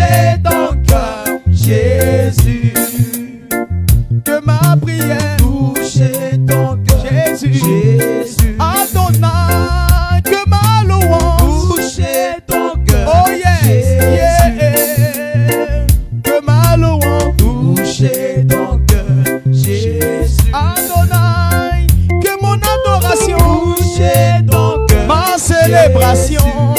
toucher ton cœur, Jésus. Que ma prière Toucher ton cœur, Jésus. Jésus. Adonai, que ma louange Toucher ton cœur, oh yes, Jésus. yeah. Que ma louange Toucher ton cœur, Jésus. Adonai, que mon adoration Toucher ton cœur, ma célébration,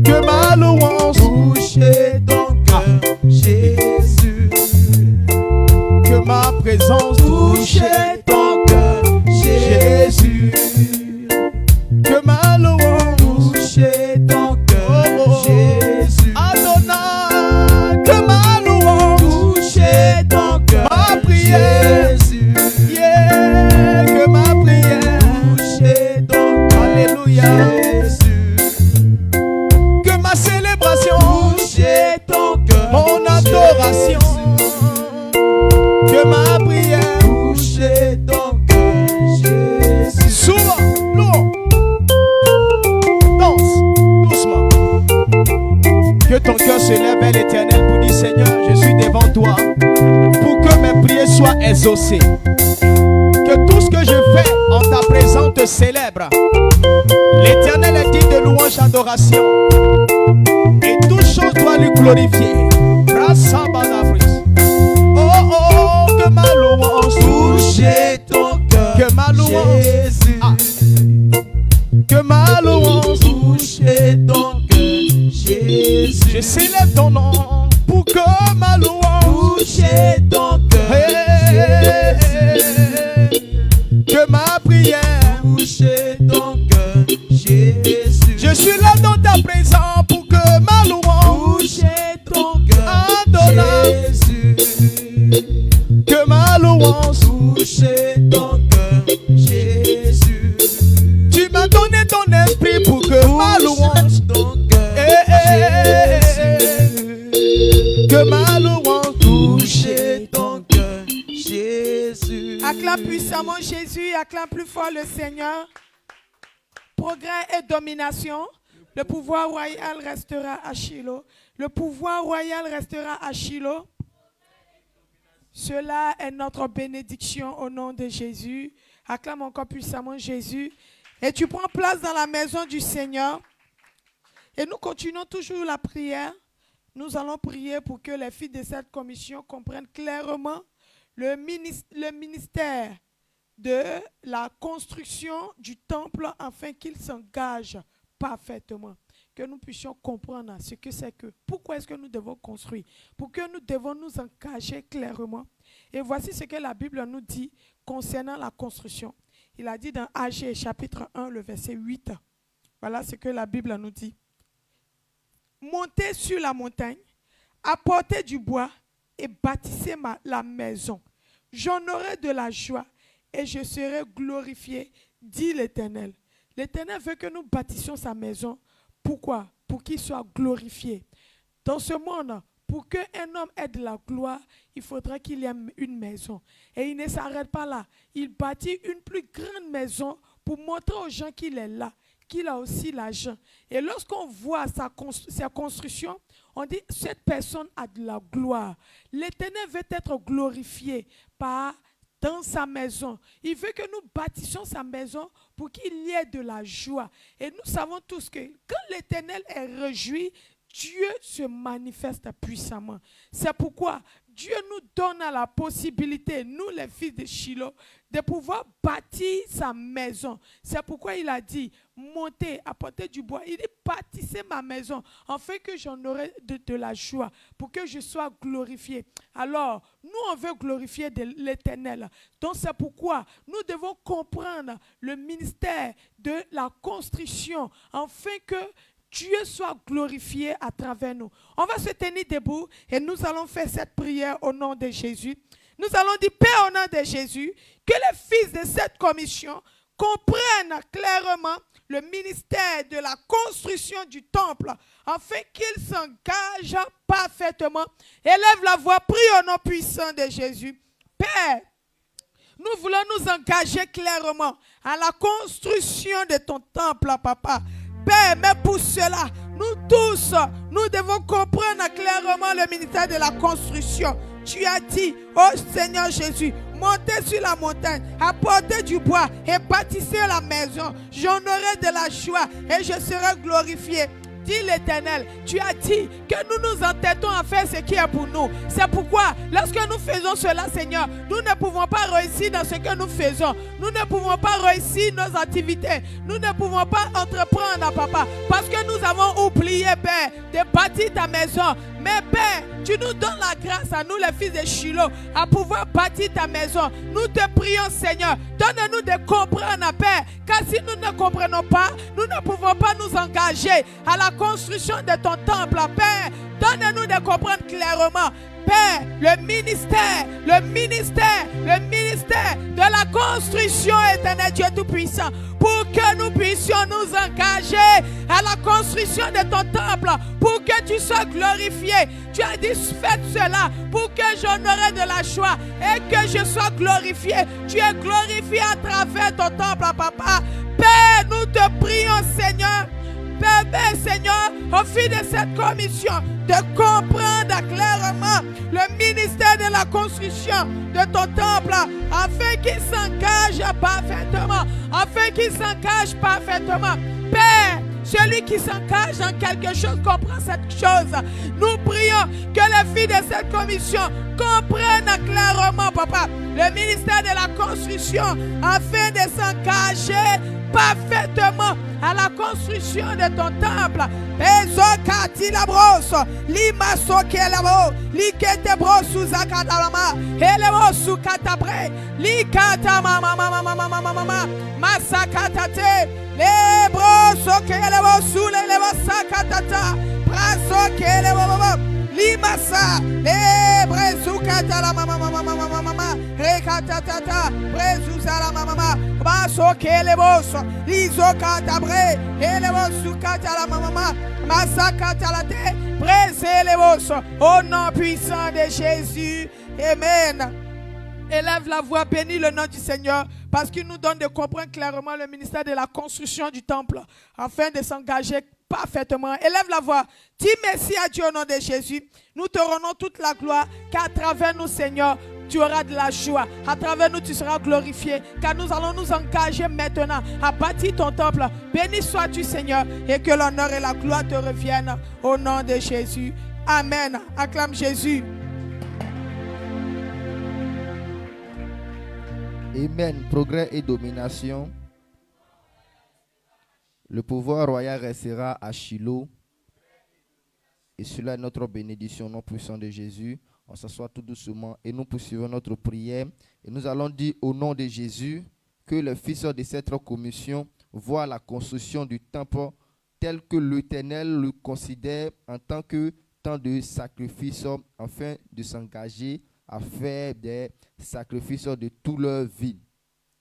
que ma louange toucher ton cœur, Jésus. que ma présence touche Toucher ton cœur, Jésus. que ma louange Toucher ton cœur, Jésus. Adonai, que ma louange Toucher ton cœur, ma prière, Jésus. yeah, que ma prière, Toucher ton cœur, alléluia, Jésus. que ma célébration, Toucher ton cœur, mon adoration, que ma prière, toucher ton cœur, Jésus. souvent, lourd, danse, doucement, que ton cœur se lève à l'Éternel pour dire Seigneur, je suis devant toi, pour que mes prières soient exaucées, que tout ce que je fais en ta présence te célèbre. L'Éternel est digne de louange, adoration, et toute chose doit lui glorifier. Oh, oh, que ma louange Toucher ton cœur, que ma louange, Jésus. ah, que ma louange, Toucher ton cœur, Jésus. je célèbre ton nom pour que ma louange, Toucher ton cœur, hey, Jésus. que ma prière, Toucher ton cœur, Jésus. je suis là dans ta présence pour que ma louange, Toucher ton cœur, Adonai, Jésus. que ma louange, Toucher ton cœur, Jésus. tu m'as donné ton esprit pour que ma louange, Ton cœur, Jésus. que ma louange, Toucher ton cœur, Jésus. Acclame puissamment Jésus, acclame plus fort le Seigneur. Progrès et domination. Le pouvoir royal restera à Shiloh. Le pouvoir royal restera à Shiloh. Cela est notre bénédiction au nom de Jésus. Acclame encore puissamment Jésus. Et tu prends place dans la maison du Seigneur. Et nous continuons toujours la prière. Nous allons prier pour que les filles de cette commission comprennent clairement le ministère de la construction du temple afin qu'ils s'engagent parfaitement. Que nous puissions comprendre ce que c'est que, pourquoi est-ce que nous devons construire, pour que nous devons nous engager clairement. Et voici ce que la Bible nous dit concernant la construction. Il a dit dans Agé chapitre 1, le verset 8. Voilà ce que la Bible nous dit. Montez sur la montagne, apportez du bois et bâtissez la maison. J'en aurai de la joie et je serai glorifié, dit l'Éternel. L'Éternel veut que nous bâtissions sa maison. Pourquoi? Pour qu'il soit glorifié. Dans ce monde, pour qu'un homme ait de la gloire, il faudra qu'il y ait une maison. Et il ne s'arrête pas là. Il bâtit une plus grande maison pour montrer aux gens qu'il est là, qu'il a aussi l'argent. Et lorsqu'on voit sa construction, on dit cette personne a de la gloire. L'Éternel veut être glorifié dans sa maison. Il veut que nous bâtissions sa maison pour qu'il y ait de la joie. Et nous savons tous que quand l'Éternel est réjoui, Dieu se manifeste puissamment. C'est pourquoi Dieu nous donne la possibilité, nous les fils de Shiloh, de pouvoir bâtir sa maison. C'est pourquoi il a dit, montez, apportez du bois. Il dit, bâtissez ma maison, afin que j'en aurai de la joie, pour que je sois glorifié. Alors, nous, on veut glorifier l'Éternel. Donc, c'est pourquoi nous devons comprendre le ministère de la construction, afin que Dieu soit glorifié à travers nous. On va se tenir debout et nous allons faire cette prière au nom de Jésus. Nous allons dire, Père, au nom de Jésus, que les fils de cette commission comprennent clairement le ministère de la construction du temple, afin qu'ils s'engagent parfaitement. Élève la voix, prie au nom puissant de Jésus. Père, nous voulons nous engager clairement à la construction de ton temple, papa. Père, mais pour cela, nous tous, nous devons comprendre clairement le ministère de la construction. Tu as dit, oh Seigneur Jésus, montez sur la montagne, apportez du bois et bâtissez la maison. J'en aurai de la joie et je serai glorifié. Dis l'Éternel, tu as dit que nous nous entêtons à faire ce qui est pour nous. C'est pourquoi, lorsque nous faisons cela, Seigneur, nous ne pouvons pas réussir dans ce que nous faisons. Nous ne pouvons pas réussir nos activités. Nous ne pouvons pas entreprendre, Papa, parce que nous avons oublié, Père, de bâtir ta maison. Mais Père, tu nous donnes la grâce à nous, les fils de Shiloh, à pouvoir bâtir ta maison. Nous te prions, Seigneur, donne-nous de comprendre, Père, car si nous ne comprenons pas, nous ne pouvons pas nous engager à la construction de ton temple, Père. Donne-nous de comprendre clairement, Père, le ministère de la construction, éternel Dieu Tout-Puissant, pour que nous puissions nous engager à la construction de ton temple, pour que tu sois glorifié. Tu as dit, faites cela pour que j'en aurai de la joie et que je sois glorifié. Tu es glorifié à travers ton temple, Papa. Père, nous te prions, Seigneur. Permets, Seigneur, au fil de cette commission, de comprendre clairement le ministère de la construction de ton temple, afin qu'il s'engage parfaitement, Père, celui qui s'engage dans quelque chose comprend cette chose. Nous prions que les filles de cette commission comprennent clairement, Papa, le ministère de la construction, afin de s'engager parfaitement à la construction de ton temple. Ezokati la brosse, limaso kelabo, likete brosu zakadalama, elebo sukatabre, likata mama, masakatate, le broso kelebo sule lebo sakatata, braso kelebo limasa, le bresu katala mama, rekatata, bresu sala mama, baso kelebo, lizo katabre, elebo sukatala mama, masakatalate, brese lebo, au nom puissant de Jésus. Amen. Élève la voix, bénis le nom du Seigneur, parce qu'il nous donne de comprendre clairement le ministère de la construction du temple, afin de s'engager parfaitement. Élève la voix, dis merci à Dieu au nom de Jésus. Nous te rendons toute la gloire, car à travers nous, Seigneur, tu auras de la joie. À travers nous, tu seras glorifié, car nous allons nous engager maintenant à bâtir ton temple. Béni sois-tu, Seigneur, et que l'honneur et la gloire te reviennent au nom de Jésus. Amen. Acclame Jésus. Amen. Progrès et domination. Le pouvoir royal restera à Shiloh. Et cela est notre bénédiction au nom puissant de Jésus. On s'assoit tout doucement et nous poursuivons notre prière. Et nous allons dire au nom de Jésus que les fils de cette commission voient la construction du temple tel que l'Éternel le considère en tant que temps de sacrifice, afin de s'engager à faire des sacrifices de toute leur vie.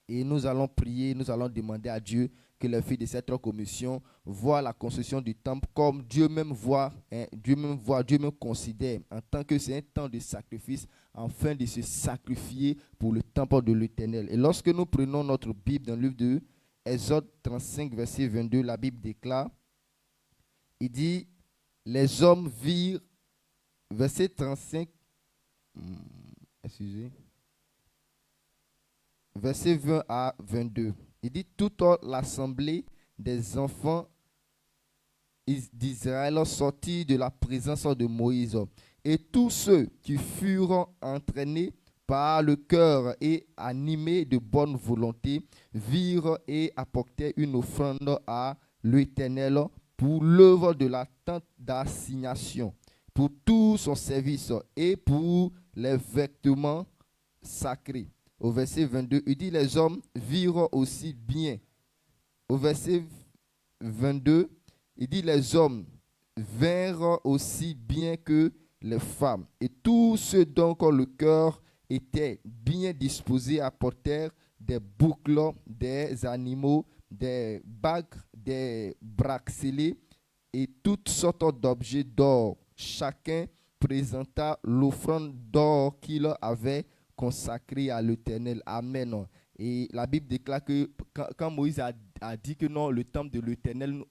Et nous allons prier, nous allons demander à Dieu que les filles de cette commission voient la construction du temple comme Dieu même voit, Dieu même considère en tant que c'est un temps de sacrifice, afin de se sacrifier pour le temple de l'Éternel. Et lorsque nous prenons notre Bible dans le livre de Exode 35, verset 22, la Bible déclare, il dit, les hommes virent, verset 35, verset 20 à 22. Il dit, toute l'assemblée des enfants d'Israël sortit de la présence de Moïse. Et tous ceux qui furent entraînés par le cœur et animés de bonne volonté virent et apportèrent une offrande à l'Éternel pour l'œuvre de la tente d'assignation, pour tout son service et pour les vêtements sacrés. Au verset 22, il dit, les hommes virent aussi bien. Au verset 22, il dit, les hommes vinrent aussi bien que les femmes. Et tous ceux dont le cœur était bien disposé apportèrent des boucles, des animaux, des bagues, des bracelets et toutes sortes d'objets d'or. Chacun présenta l'offrande d'or qu'il avait consacré à l'Éternel. Amen. Et la Bible déclare que quand Moïse a dit que non, le temple de l'Éternel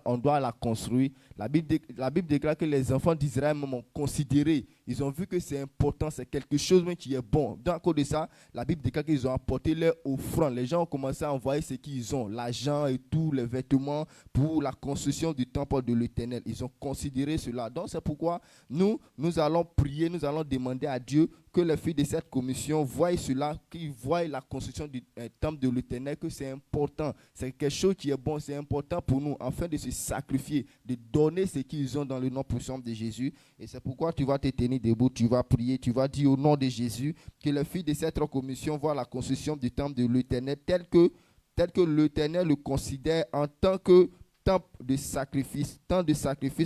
on doit la construire. La Bible déclare que les enfants d'Israël m'ont considéré. Ils ont vu que c'est important, c'est quelque chose même qui est bon. Dans le cause de ça, la Bible déclare qu'ils ont apporté leur offrande. Les gens ont commencé à envoyer ce qu'ils ont, l'argent et tous les vêtements pour la construction du temple de l'Éternel. Ils ont considéré cela. Donc c'est pourquoi nous allons prier, nous allons demander à Dieu que les filles de cette commission voient cela, qu'ils voient la construction du temple de l'Éternel, que c'est important. C'est quelque chose qui est bon, c'est important pour nous, afin de se sacrifier, de donner ce qu'ils ont dans le nom puissant de Jésus. Et c'est pourquoi tu vas te tenir debout, tu vas prier, tu vas dire au nom de Jésus que les filles de cette commission voient la construction du temple de l'Éternel tel que l'Éternel le considère en tant que temps de sacrifice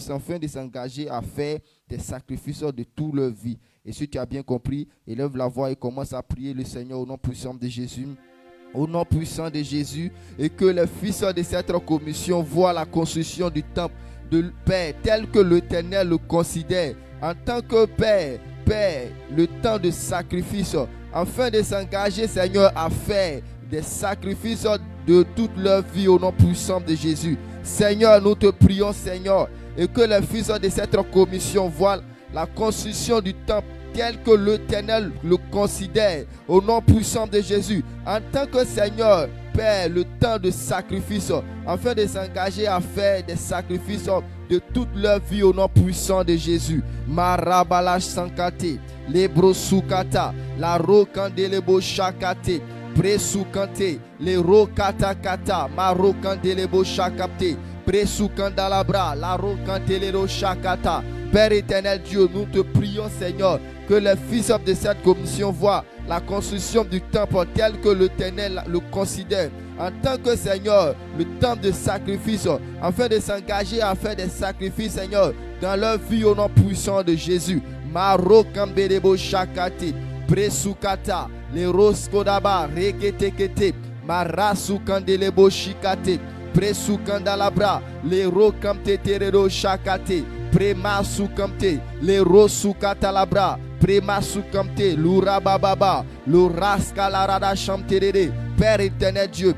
afin de s'engager à faire des sacrifices de toute leur vie. Et si tu as bien compris, élève la voix et commence à prier le Seigneur au nom puissant de Jésus. Au nom puissant de Jésus, et que les fils de cette commission voient la construction du temple de Père tel que l'Éternel le considère en tant que Père, le temps de sacrifice, afin de s'engager, Seigneur, à faire des sacrifices de toute leur vie au nom puissant de Jésus. Seigneur, nous te prions, Seigneur, et que les fils de cette commission voient la construction du temple tel que l'Éternel le considère au nom puissant de Jésus. En tant que Seigneur, Père, le temps de sacrifice, afin de s'engager à faire des sacrifices de toute leur vie au nom puissant de Jésus. Marabalash sankate, lebrosukata, la rokandelebo shakate, presukante, le rokatakata, marokandelebo shakate, presukandalabra, la rokandelebo shakata. Père éternel Dieu, nous te prions, Seigneur, que les fils de cette commission voient la construction du temple tel que l'Éternel le considère. En tant que Seigneur, le temps de sacrifice, afin de s'engager à faire des sacrifices, Seigneur, dans leur vie au nom puissant de Jésus. Maro kambedebo shakati, presukata, le roskodaba, reketekete, marasu kandelebo shikate, presukandalabra, le rokamte terero shakate, prema sukamte, le rosukata labra, prema sukamte, l'urabababa, l'uraskalarada chamterere. Père éternel Dieu,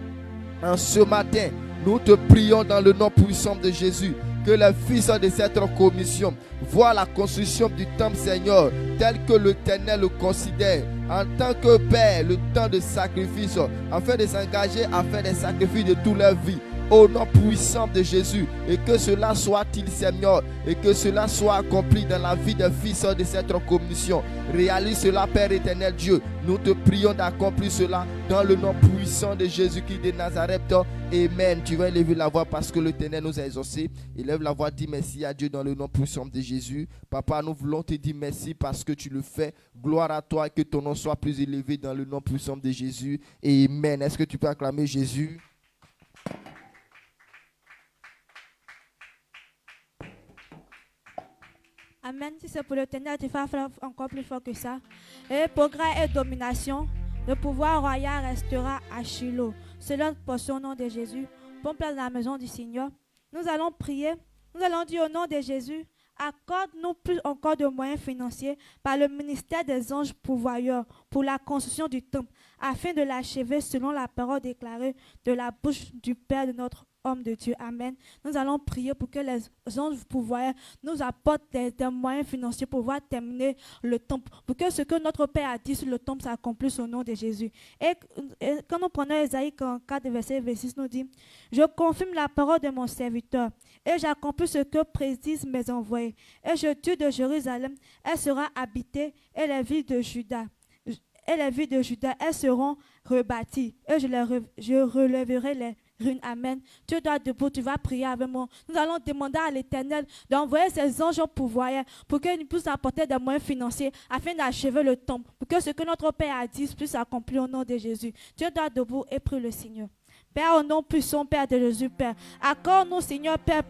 en ce matin, nous te prions dans le nom puissant de Jésus, que les fils de cette commission voient la construction du temple, Seigneur, tel que l'Éternel le considère, en tant que Père, le temps de sacrifice, afin de s'engager à faire des sacrifices de toute leur vie. Au nom puissant de Jésus, et que cela soit-il, Seigneur, et que cela soit accompli dans la vie des fils de cette commission. Réalise cela, Père éternel Dieu. Nous te prions d'accomplir cela dans le nom puissant de Jésus-Christ de Nazareth. Amen. Tu vas élever la voix parce que l'Éternel nous a exaucés. Élève la voix, dis merci à Dieu dans le nom puissant de Jésus. Papa, nous voulons te dire merci parce que tu le fais. Gloire à toi et que ton nom soit plus élevé dans le nom puissant de Jésus. Amen. Est-ce que tu peux acclamer Jésus? Amen. Si c'est pour l'Éternel, tu vas faire encore plus fort que ça. Et progrès et domination, le pouvoir royal restera à Shiloh. Cela pour son nom de Jésus. Bonne place dans la maison du Seigneur. Nous allons prier. Nous allons dire au nom de Jésus, accorde-nous plus encore de moyens financiers par le ministère des anges pourvoyeurs pour la construction du temple, afin de l'achever selon la parole déclarée de la bouche du Père de notre homme de Dieu. Amen. Nous allons prier pour que les anges pourvoyeurs nous apportent des moyens financiers pour pouvoir terminer le temple, pour que ce que notre Père a dit sur le temple s'accomplisse au nom de Jésus. Et quand nous prenons Ésaïe 44, verset 26, nous dit, je confirme la parole de mon serviteur et j'accomplis ce que prédisent mes envoyés. Et je dis de Jérusalem, elle sera habitée, et les villes de Juda. Et les villes de Juda, elles seront rebâties. Et je relèverai les ruines. Amen. Tu dois debout, tu vas prier avec moi. Nous allons demander à l'Éternel d'envoyer ses anges pourvoyeurs pour qu'ils puissent apporter des moyens financiers afin d'achever le temple, pour que ce que notre Père a dit puisse s'accomplir au nom de Jésus. Tu dois debout et prie le Seigneur. Père, au nom puissant, Père de Jésus, Père, accorde-nous, Seigneur, Père,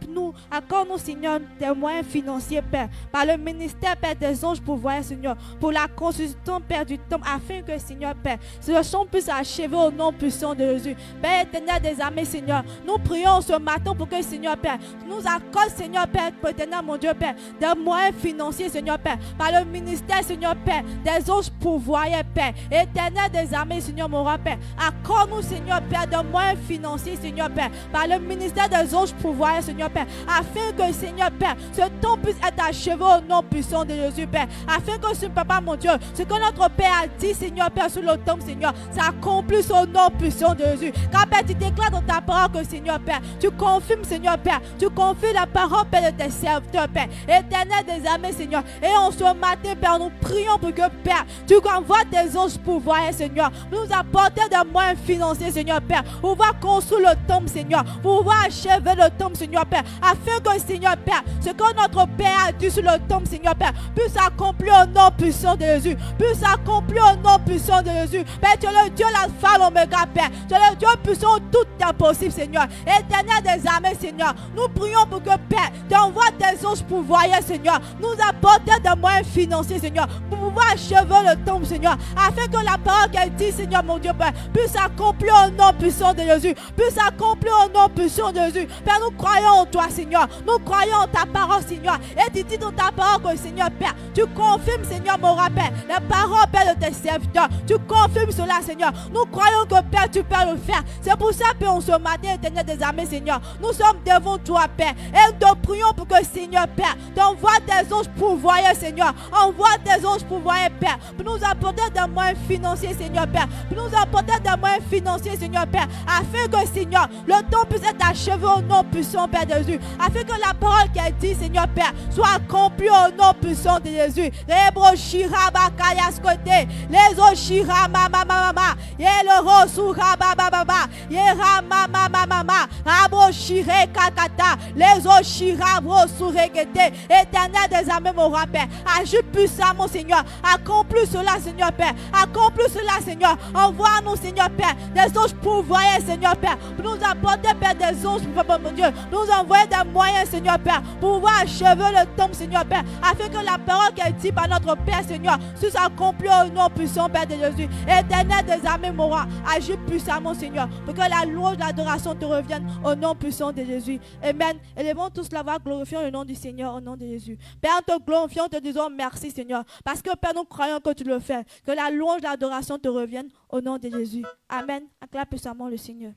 accorde-nous, Seigneur, des moyens financiers, Père, par le ministère, Père, des anges pourvoyeurs, Seigneur, pour la construction, Père, du temple, afin que, Seigneur, Père, ce champ puisse achever au nom puissant de Jésus. Père éternel des armées, Seigneur, nous prions ce matin pour que, Seigneur, Père, nous accorde, Seigneur, Père, éternel, mon Dieu, Père, des moyens financiers, Seigneur, Père, par le ministère, Seigneur, Père, des anges pourvoyeurs, Père, éternel des armées, Seigneur, mon roi, Père, accorde-nous, Seigneur, Père, des moyens moyens financiers, Seigneur Père, par le ministère des anges pouvoirs, Seigneur Père, afin que, Seigneur Père, ce temps puisse être achevé au nom puissant de Jésus, Père, afin que ce Papa, mon Dieu, ce que notre Père a dit, Seigneur Père, sur le temps, Seigneur, s'accomplisse au nom puissant de Jésus. Car, Père, tu déclares dans ta parole que, Seigneur Père, tu confirmes, Seigneur Père, tu confirmes la parole, Père, de tes serviteurs, Père, éternel des armées, Seigneur. Et en ce matin, Père, nous prions pour que, Père, tu envoies tes anges pouvoirs, Seigneur, nous apporter des moyens financiers, Seigneur Père, pour pouvoir construire le temple, Seigneur, pour pouvoir achever le temple, Seigneur Père, afin que, Seigneur Père, ce que notre Père a dit sur le temple, Seigneur Père, puisse s'accomplir au nom puissant de Jésus, puisse s'accomplir au nom puissant de Jésus. Père, tu es le Dieu, l'alpha, l'oméga, Père, tu es le Dieu puissant, tout est possible, Seigneur, éternel des armées, Seigneur. Nous prions pour que, Père, tu envoies tes anges pouvoirs, Seigneur, nous apporter des moyens financiers, Seigneur, pour pouvoir achever le temple, Seigneur, afin que la parole qu'elle dit, Seigneur, mon Dieu, Père, puisse s'accomplir au nom puissant de Jésus, puisse s'accomplir au nom puissant de Jésus. Père, nous croyons en toi, Seigneur, nous croyons en ta parole, Seigneur, et tu dis dans ta parole que, Seigneur, Père, tu confirmes, Seigneur, mon rappel, les paroles, Père, de tes serviteurs, tu confirmes cela, Seigneur. Nous croyons que, Père, tu peux le faire. C'est pour ça, Père, en ce matin, éternel des armées, Seigneur, nous sommes devant toi, Père, et nous te prions pour que, Seigneur, Père, t'envoies tes anges pouvoirs, Seigneur, envoie tes anges pouvoirs, Père, pour nous apporter des moyens financiers, Seigneur, Père, pour nous apporter des moyens financiers, Seigneur, Père, afin que, Seigneur, le temps puisse être achevé au nom puissant, Père de Jésus, afin que la parole qui a dit, Seigneur, Père, soit accomplie au nom puissant de Jésus. Les Shira bakaya skote, les Oshira mama mama, le Rosura baba baba, yera mama mama, abo shire kakata, les Oshira brosuregete, éternel des armées, mon roi, Père, agis puissamment, Seigneur, accomplis cela, Seigneur, Père, accomplis cela, Seigneur, envoie-nous, Seigneur, Père, des anges pouvoirs, Seigneur, Père, pour nous apporter, Père, des anges, Papa, mon Dieu, nous envoyer des moyens, Seigneur, Père, pour pouvoir achever le temple, Seigneur, Père, afin que la parole qui est dite par notre Père, Seigneur, soit accomplie au nom puissant, Père de Jésus, éternel des armées, mon roi, agis puissamment, Seigneur, pour que la louange, l'adoration te revienne au nom puissant de Jésus. Amen. Élevons tous la voix, glorifions le nom du Seigneur au nom de Jésus. Père, te glorifions, te disons merci, Seigneur, parce que, Père, nous croyons que tu le fais, que la louange, l'adoration te revienne au nom de Jésus. Amen. Acclame puissamment le Seigneur.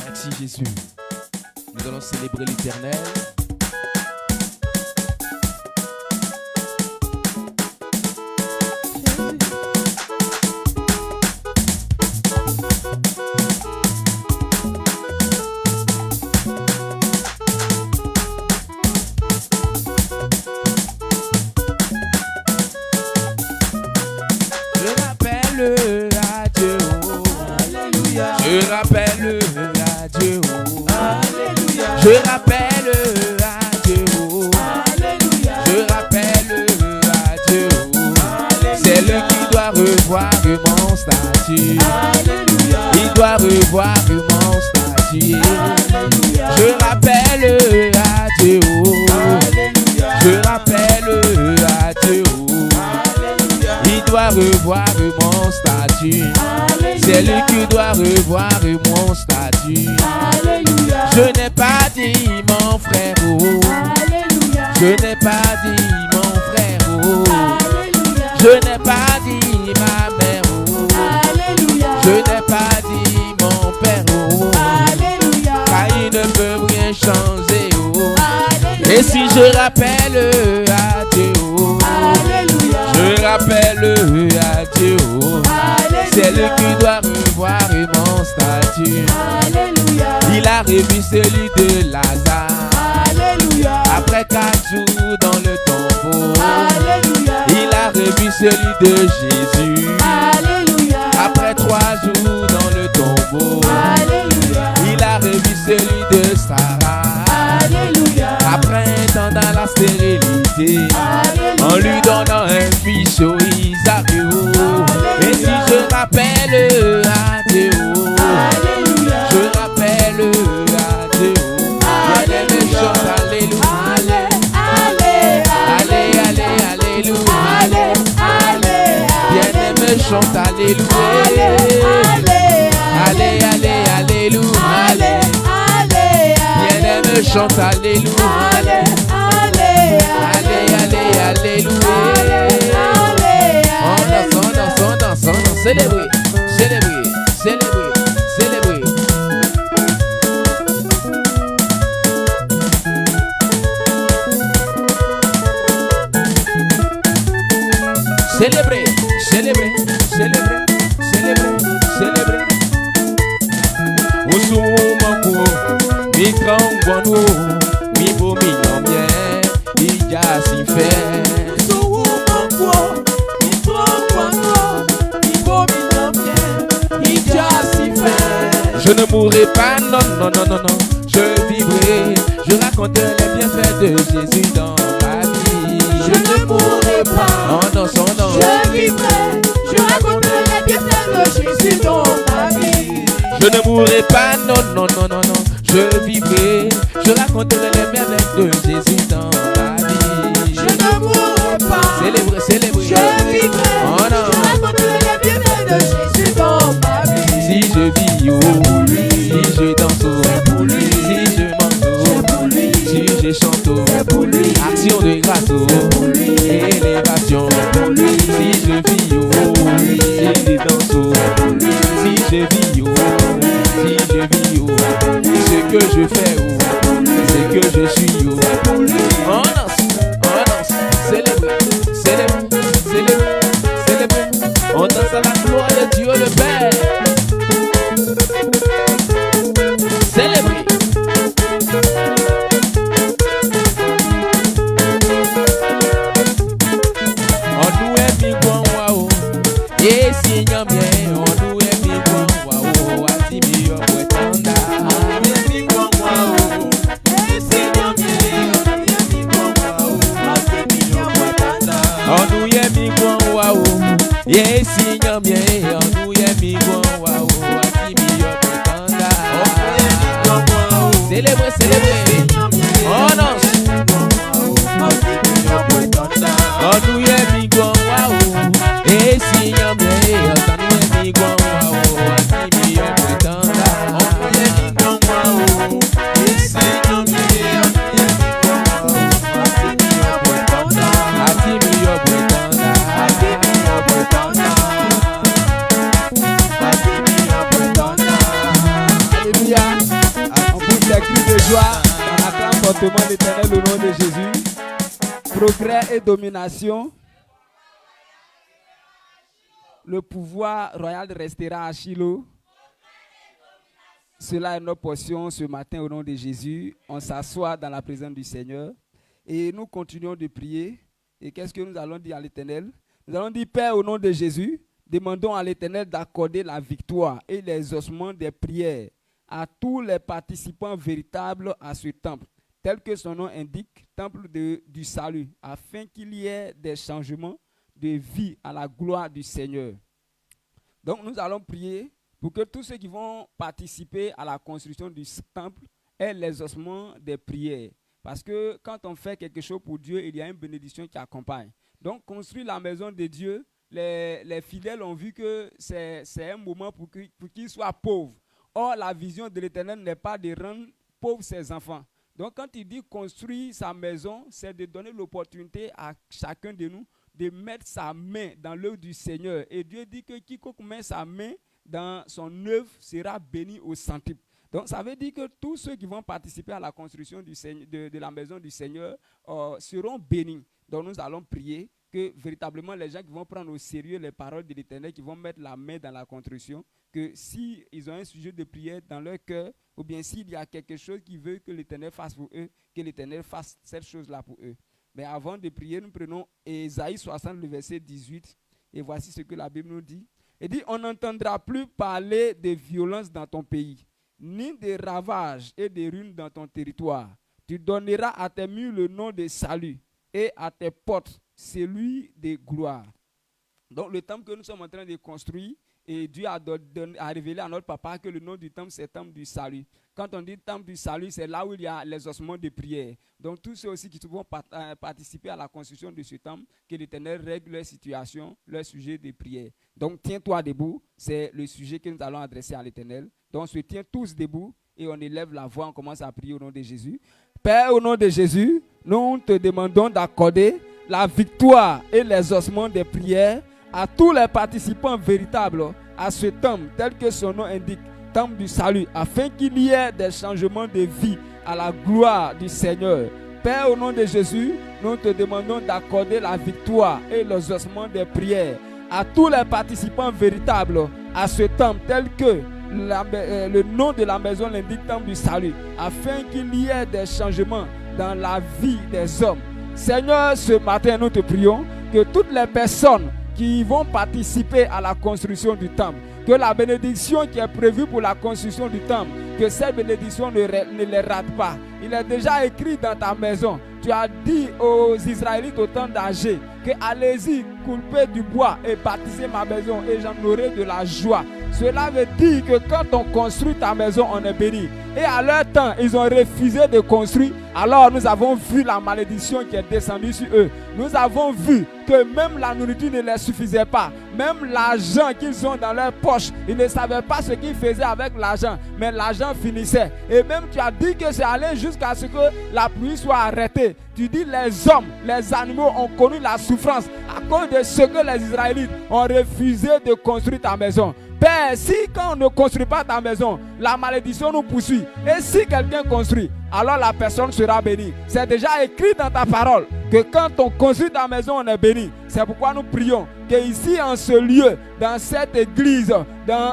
Merci Jésus. Nous allons célébrer l'Éternel. Je rappelle à Dieu, Alléluia. Je rappelle à Dieu, Alléluia. Je rappelle à Dieu, Alléluia. C'est lui qui doit revoir mon statut, Alléluia. Il doit revoir mon statut, Alléluia. Je rappelle à Dieu, Alléluia. Je rappelle à Dieu, Alléluia. Il doit revoir mon statut, c'est lui qui doit revoir mon statut. Alléluia. Je n'ai pas dit mon frère, oh. Alléluia. Je n'ai pas dit mon frère, oh. Alléluia. Je n'ai pas dit ma mère, oh. Alléluia. Je n'ai pas dit mon père, oh. Alléluia. Car il ne peut rien changer, oh. Alléluia. Et si je rappelle à Dieu, oh. Alléluia. Je rappelle à Dieu, oh. C'est lui qui doit revoir mon statut. Alléluia. Il a revu celui de Lazare. Alléluia. Après 4 jours dans le tombeau. Alléluia. Il a revu celui de Jésus. Alléluia. Après 3 jours dans le tombeau. Alléluia. Il a revu celui de Sarah. Alléluia. Après un temps dans la stérilité. Alléluia. En lui donnant un fils, Isaac. Et si je rappelle à Dieu, Alléluia. Je rappelle à Dieu, bien-aimé chante Alléluia. Allez, allez, Alléluia. Bien-aimé chante Alléluia. Allez, allez, Alléluia. Bien-aimé chante Alléluia. Allez, allez, Alléluia. On a Célébrez, célébrez, célébrez, célébrez. Célébrez, célébrez, célébrez, célébrez, célébrez. Osumanko, mi kangwano, mi bomi nyambie, ija si fait. Osumanko, mi kangwano, mi bomi nyambie, ija si fait. Je ne mourrai pas, non, non, non, non, non. Je vivrai, je raconterai les bienfaits de Jésus dans ma vie. Je ne mourrai pas. Oh non, son nom. Je vivrai, je raconterai les bienfaits de Jésus dans ma vie. Je ne mourrai pas, non, non, non, non, non. Je vivrai, je raconterai les merveilles de Jésus dans ma vie. Je ne mourrai pas. Célébrez, célébrez. Je vivrai, oh non. Je raconterai les bienfaits de Jésus dans ma vie. Si je vis, oh, si je danse, c'est pour lui. Si je mange, c'est pour lui. Si je chante, c'est pour lui. Action de grâce, c'est pour lui. Élévation, c'est pour lui. Si je vis, oh, si je danse, c'est pour lui. Si je vis, oh, si je vis, oh, ce que je fais, oh, ce que je suis, oh, on danse, célébrez, célébrez, célébrez, célébrez, on danse à la gloire de Dieu le Père. Célébrez. On nous est mi bon wao, et si nyam bien, on nous est mi bon wao, ati mi yo wetanda. On nous est mi bon wao, et si nyam bien, on nous est mi bon wao, ati mi yo wetanda. On nous est mi bon wao, et si nyam bien, on nous est mi bon wao, ati mi yo wetanda. On nous est mi bon wao, célébrez, célébrez, on danse. On nous est mi bon wao, et si nyam bien, on nous est mi bon wao, ati mi yo wetanda. On nous est mi bon wao, et si nyam bien, on nous est mi bon wao, ati mi yo wetanda. Ati mi yo wetanda, ati mi yo wetanda, ati mi yo wetanda. Alléluia. On pousse des cris de joie. On acclame fortement l'Éternel au nom de Jésus. Progrès et domination. Le pouvoir royal restera à Shiloh. Cela est notre portion ce matin au nom de Jésus. On s'assoit dans la présence du Seigneur et nous continuons de prier. Et qu'est-ce que nous allons dire à l'Éternel? Nous allons dire, Père, au nom de Jésus, demandons à l'Éternel d'accorder la victoire et l'exaucement des prières à tous les participants véritables à ce temple, tel que son nom indique, temple du salut, afin qu'il y ait des changements de vie à la gloire du Seigneur. Donc nous allons prier pour que tous ceux qui vont participer à la construction du temple aient l'exaucement des prières. Parce que quand on fait quelque chose pour Dieu, il y a une bénédiction qui accompagne. Donc construire la maison de Dieu, les fidèles ont vu que c'est un moment pour qu'ils soient pauvres. Or, la vision de l'Éternel n'est pas de rendre pauvres ses enfants. Donc, quand il dit construire sa maison, c'est de donner l'opportunité à chacun de nous de mettre sa main dans l'œuvre du Seigneur. Et Dieu dit que quiconque met sa main dans son œuvre sera béni au centuple. Donc, ça veut dire que tous ceux qui vont participer à la construction de la maison du Seigneur seront bénis. Donc, nous allons prier que véritablement les gens qui vont prendre au sérieux les paroles de l'Éternel, qui vont mettre la main dans la construction, que s'ils ont un sujet de prière dans leur cœur, ou bien s'il y a quelque chose qui veut que l'Éternel fasse pour eux, que l'Éternel fasse cette chose-là pour eux. Mais avant de prier, nous prenons Ésaïe 60, le verset 18, et voici ce que la Bible nous dit. Il dit, on n'entendra plus parler de violence dans ton pays, ni de ravages et de ruines dans ton territoire. Tu donneras à tes murs le nom de salut, et à tes portes celui de gloire. Donc le temple que nous sommes en train de construire, et Dieu a révélé à notre papa que le nom du temple, c'est temple du salut. Quand on dit temple du salut, c'est là où il y a les ossements de prière. Donc tous ceux aussi qui vont participer à la construction de ce temple, que l'Éternel règle leur situation, leur sujet de prière. Donc tiens-toi debout, c'est le sujet que nous allons adresser à l'Éternel. Donc on se tient tous debout et on élève la voix, on commence à prier au nom de Jésus. Père, au nom de Jésus, nous te demandons d'accorder la victoire et les ossements des prières à tous les participants véritables à ce temple, tel que son nom indique, temple du salut, afin qu'il y ait des changements de vie à la gloire du Seigneur. Père, au nom de Jésus, nous te demandons d'accorder la victoire et l'exaucement des prières à tous les participants véritables à ce temple, tel que le nom de la maison l'indique, temple du salut, afin qu'il y ait des changements dans la vie des hommes. Seigneur, ce matin, nous te prions que toutes les personnes qui vont participer à la construction du temple, que la bénédiction qui est prévue pour la construction du temple, que cette bénédiction ne les rate pas. Il est déjà écrit dans ta maison. Tu as dit aux Israélites au temps d'âge que allez-y, coupez du bois et baptisez ma maison et j'en aurai de la joie. Cela veut dire que quand on construit ta maison, on est béni. Et à leur temps, ils ont refusé de construire. Alors nous avons vu la malédiction qui est descendue sur eux. Nous avons vu que même la nourriture ne leur suffisait pas. Même l'argent qu'ils ont dans leur poche, ils ne savaient pas ce qu'ils faisaient avec l'argent. Mais l'argent finissait. Et même tu as dit que c'est allé jusqu'à ce que la pluie soit arrêtée. Tu dis les hommes, les animaux ont connu la souffrance à cause de ce que les Israélites ont refusé de construire ta maison. Père, si quand on ne construit pas ta maison, la malédiction nous poursuit. Et si quelqu'un construit, alors la personne sera bénie. C'est déjà écrit dans ta parole que quand on construit ta maison, on est béni. C'est pourquoi nous prions que ici en ce lieu, dans cette église,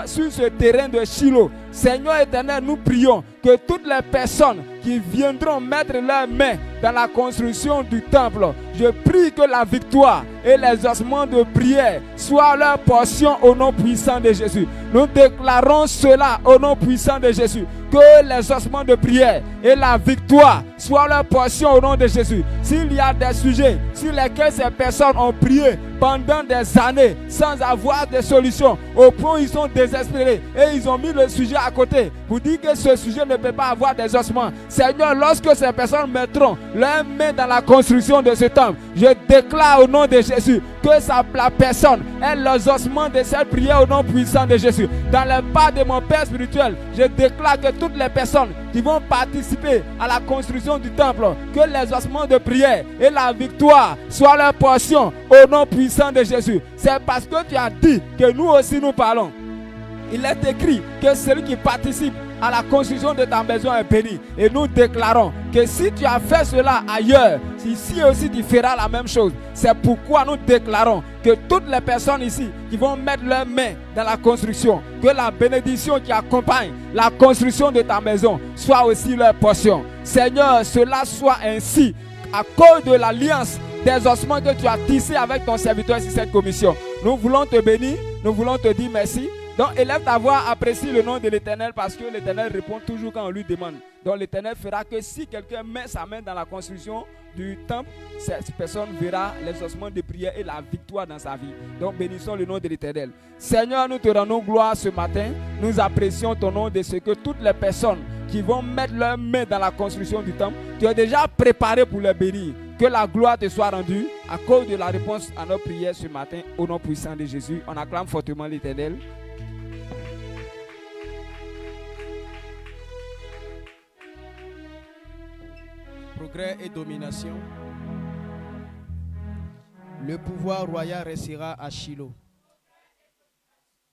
sur ce terrain de Shiloh, Seigneur éternel, nous prions que toutes les personnes qui viendront mettre leurs mains dans la construction du temple, je prie que la victoire et les ossements de prière soient leur portion au nom puissant de Jésus. Nous déclarons cela au nom puissant de Jésus. Que les ossements de prière et la victoire soient leur portion au nom de Jésus. S'il y a des sujets sur lesquels ces personnes ont prié pendant des années sans avoir de solution, au point où ils sont désespérés et ils ont mis le sujet à côté pour dire que ce sujet ne peut pas avoir des ossements. Seigneur, lorsque ces personnes mettront leurs mains dans la construction de ce temple, je déclare au nom de Jésus que la personne ait les ossements de cette prière au nom puissant de Jésus. Dans le pas de mon Père spirituel, je déclare que toutes les personnes qui vont participer à la construction du temple, que les ossements de prière et la victoire soient leur portion au nom puissant de Jésus. C'est parce que tu as dit que nous aussi nous parlons. Il est écrit que celui qui participe à la construction de ta maison est béni. Et nous déclarons que si tu as fait cela ailleurs, ici aussi tu feras la même chose. C'est pourquoi nous déclarons que toutes les personnes ici qui vont mettre leurs mains dans la construction, que la bénédiction qui accompagne la construction de ta maison soit aussi leur portion. Seigneur, cela soit ainsi à cause de l'alliance des ossements que tu as tissés avec ton serviteur sur cette commission. Nous voulons te bénir, nous voulons te dire merci. Donc élève ta voix, apprécie le nom de l'Éternel parce que l'Éternel répond toujours quand on lui demande. Donc l'Éternel fera que si quelqu'un met sa main dans la construction du temple, cette personne verra les ossements de prière et la victoire dans sa vie. Donc bénissons le nom de l'Éternel. Seigneur, nous te rendons gloire ce matin. Nous apprécions ton nom de ce que toutes les personnes qui vont mettre leurs mains dans la construction du temple, tu es déjà préparé pour les bénir. Que la gloire te soit rendue à cause de la réponse à nos prières ce matin au nom puissant de Jésus. On acclame fortement l'Éternel. Progrès et domination. Le pouvoir royal restera à Shiloh.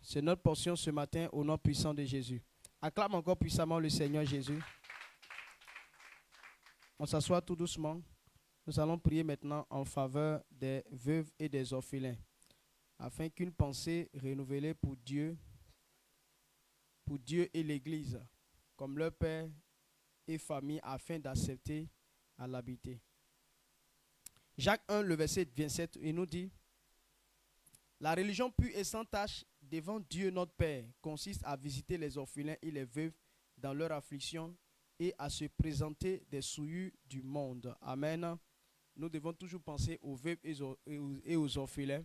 C'est notre portion ce matin au nom puissant de Jésus. Acclame encore puissamment le Seigneur Jésus. On s'assoit tout doucement. Nous allons prier maintenant en faveur des veuves et des orphelins, afin qu'une pensée renouvelée pour Dieu et l'Église, comme leur Père et famille, afin d'accepter à l'habiter. Jacques 1, le verset 27, il nous dit: la religion pure et sans tache devant Dieu notre Père consiste à visiter les orphelins et les veuves dans leur affliction et à se présenter des souillures du monde. Amen. Nous devons toujours penser aux veuves et aux orphelins,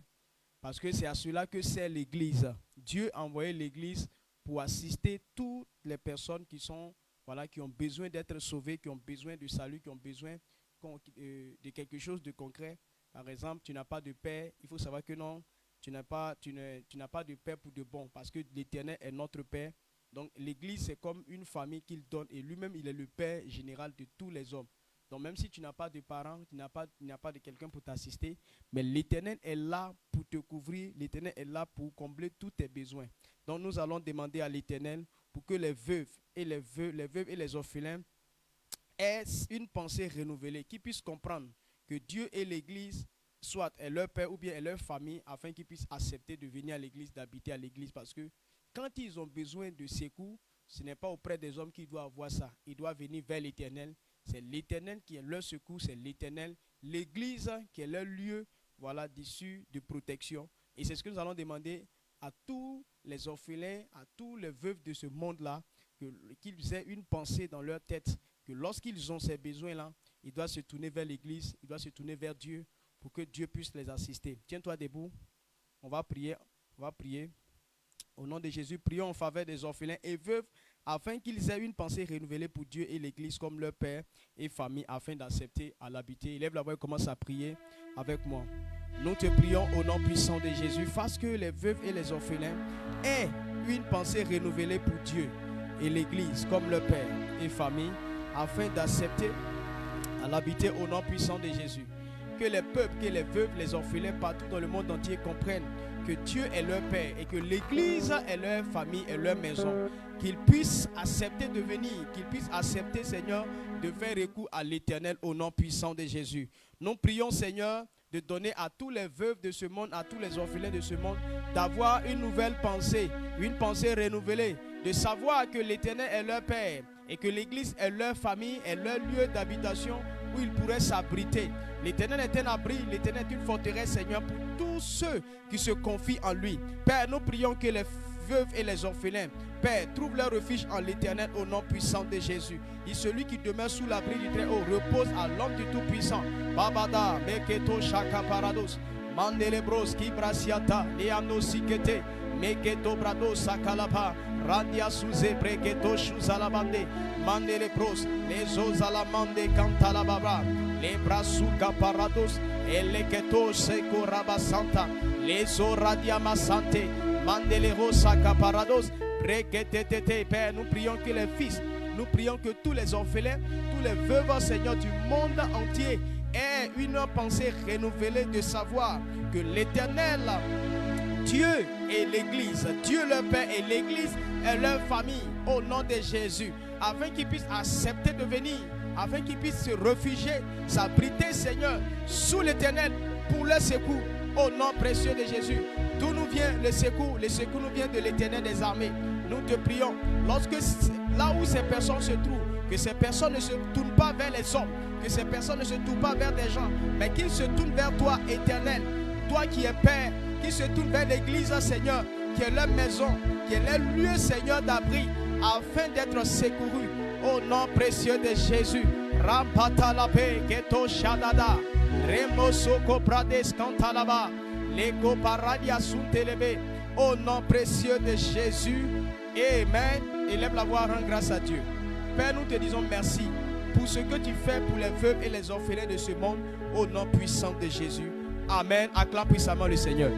parce que c'est à cela que sert l'Église. Dieu a envoyé l'Église pour assister toutes les personnes qui ont besoin d'être sauvées, qui ont besoin de salut, qui ont besoin de quelque chose de concret. Par exemple, tu n'as pas de père, il faut savoir que non, tu n'as pas de père pour de bon, parce que l'Éternel est notre Père. Donc l'Église, c'est comme une famille qu'il donne, et lui-même, il est le Père général de tous les hommes. Donc même si tu n'as pas de parents, tu n'as pas de quelqu'un pour t'assister, mais l'Éternel est là pour te couvrir. L'Éternel est là pour combler tous tes besoins. Donc nous allons demander à l'Éternel pour que les veuves et les orphelins aient une pensée renouvelée, qu'ils puissent comprendre que Dieu et l'Église, soit est leur père ou bien est leur famille, afin qu'ils puissent accepter de venir à l'Église, d'habiter à l'Église. Parce que quand ils ont besoin de secours, ce n'est pas auprès des hommes qu'ils doivent avoir ça. Ils doivent venir vers l'Éternel. C'est l'Éternel qui est leur secours, c'est l'Éternel. L'Église qui est leur lieu, voilà, d'issue, de protection. Et c'est ce que nous allons demander à tous les orphelins, à tous les veuves de ce monde-là, qu'ils aient une pensée dans leur tête, que lorsqu'ils ont ces besoins-là, ils doivent se tourner vers l'Église, ils doivent se tourner vers Dieu pour que Dieu puisse les assister. Tiens-toi debout, on va prier, Au nom de Jésus, prions en faveur des orphelins et veuves, afin qu'ils aient une pensée renouvelée pour Dieu et l'Église comme leur père et famille, afin d'accepter à l'habiter. Lève la voix et commence à prier avec moi. Nous te prions au nom puissant de Jésus, fasse que les veuves et les orphelins aient une pensée renouvelée pour Dieu et l'Église comme leur père et famille, afin d'accepter à l'habiter au nom puissant de Jésus. Que les peuples, que les veuves, les orphelins partout dans le monde entier comprennent que Dieu est leur père et que l'Église est leur famille et leur maison. Qu'ils puissent accepter de venir, qu'ils puissent accepter, Seigneur, de faire recours à l'Éternel au nom puissant de Jésus. Nous prions, Seigneur, de donner à tous les veuves de ce monde, à tous les orphelins de ce monde, d'avoir une nouvelle pensée, une pensée renouvelée, de savoir que l'Éternel est leur Père et que l'Église est leur famille, est leur lieu d'habitation où ils pourraient s'abriter. L'Éternel est un abri, l'Éternel est une forteresse, Seigneur, pour tous ceux qui se confient en lui. Père, nous prions que les veuves et les orphelins, Père, trouvent leur refuge en l'Éternel au nom puissant de Jésus. Et celui qui demeure sous l'abri du Très-Haut repose à l'homme du Tout-Puissant. Babada, Meketo, Shaka Parados, Mandelebros, Kibrasiata, Leano Sikete, Meketo Brado, Sakalapa, Randia Suze, Breketo, Shuzalabande, Mandelebros, Les Ozalamande, Cantalababa, Les Brasuka Parados, Eleketo, Seko Rabasanta, Les Oradiama Sante, Mandelero Sakaparados, Breketetete. Père, nous prions que les fils, nous prions que tous les orphelins, tous les veuves, Seigneur, du monde entier aient une pensée renouvelée de savoir que l'Éternel, Dieu et l'Église, Dieu leur Père et l'Église est leur famille au nom de Jésus, afin qu'ils puissent accepter de venir, afin qu'ils puissent se réfugier, s'abriter, Seigneur, sous l'Éternel pour leur secours au nom précieux de Jésus. D'où nous vient le secours? Le secours nous vient de l'Éternel des armées. Nous te prions, lorsque là où ces personnes se trouvent, que ces personnes ne se tournent pas vers les hommes, que ces personnes ne se tournent pas vers des gens, mais qu'ils se tournent vers toi, Éternel, toi qui es Père, qu'ils se tournent vers l'Église, Seigneur, qui est leur maison, qui est leur lieu, Seigneur, d'abri, afin d'être secourus au nom précieux de Jésus. Rampatalape, Keto Shadada, Remosoko Prades Cantalaba, Lego Paradia Suntelebe, au nom précieux de Jésus. Amen. Élève la voix, rends grâce à Dieu. Père, nous te disons merci pour ce que tu fais pour les veuves et les orphelins de ce monde, au nom puissant de Jésus. Amen. Acclame puissamment le Seigneur.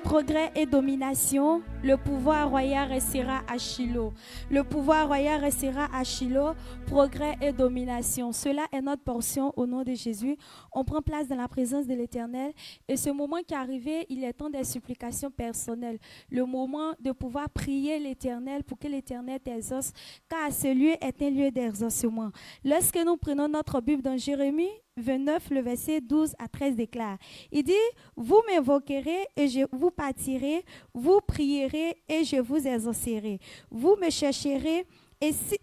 Progrès et domination, le pouvoir royal restera à Shiloh. Le pouvoir royal restera à Shiloh, progrès et domination. Cela est notre portion au nom de Jésus. On prend place dans la présence de l'Éternel. Et ce moment qui est arrivé, il est temps des supplications personnelles. Le moment de pouvoir prier l'Éternel pour que l'Éternel t'exauce, car ce lieu est un lieu d'exaucement. Lorsque nous prenons notre Bible dans Jérémie 29, le verset 12 à 13 déclare. Il dit, vous m'invoquerez et je vous partirai, vous prierez et je vous exaucerai. Vous me chercherez et si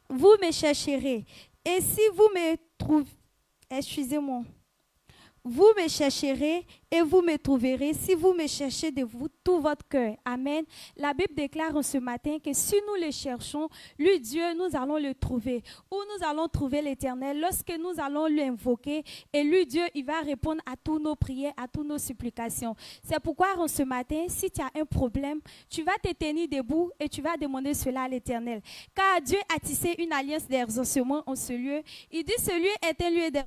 vous me trouvez, excusez-moi, vous me chercherez et vous me trouverez si vous me cherchez de tout votre cœur. Amen. La Bible déclare ce matin que si nous le cherchons, lui Dieu, nous allons le trouver. Où nous allons trouver l'Éternel lorsque nous allons l'invoquer et lui Dieu, il va répondre à tous nos prières, à toutes nos supplications. C'est pourquoi ce matin, si tu as un problème, tu vas te tenir debout et tu vas demander cela à l'Éternel. Car Dieu a tissé une alliance d'exaucement en ce lieu. Il dit ce lieu est un lieu d'exaucement.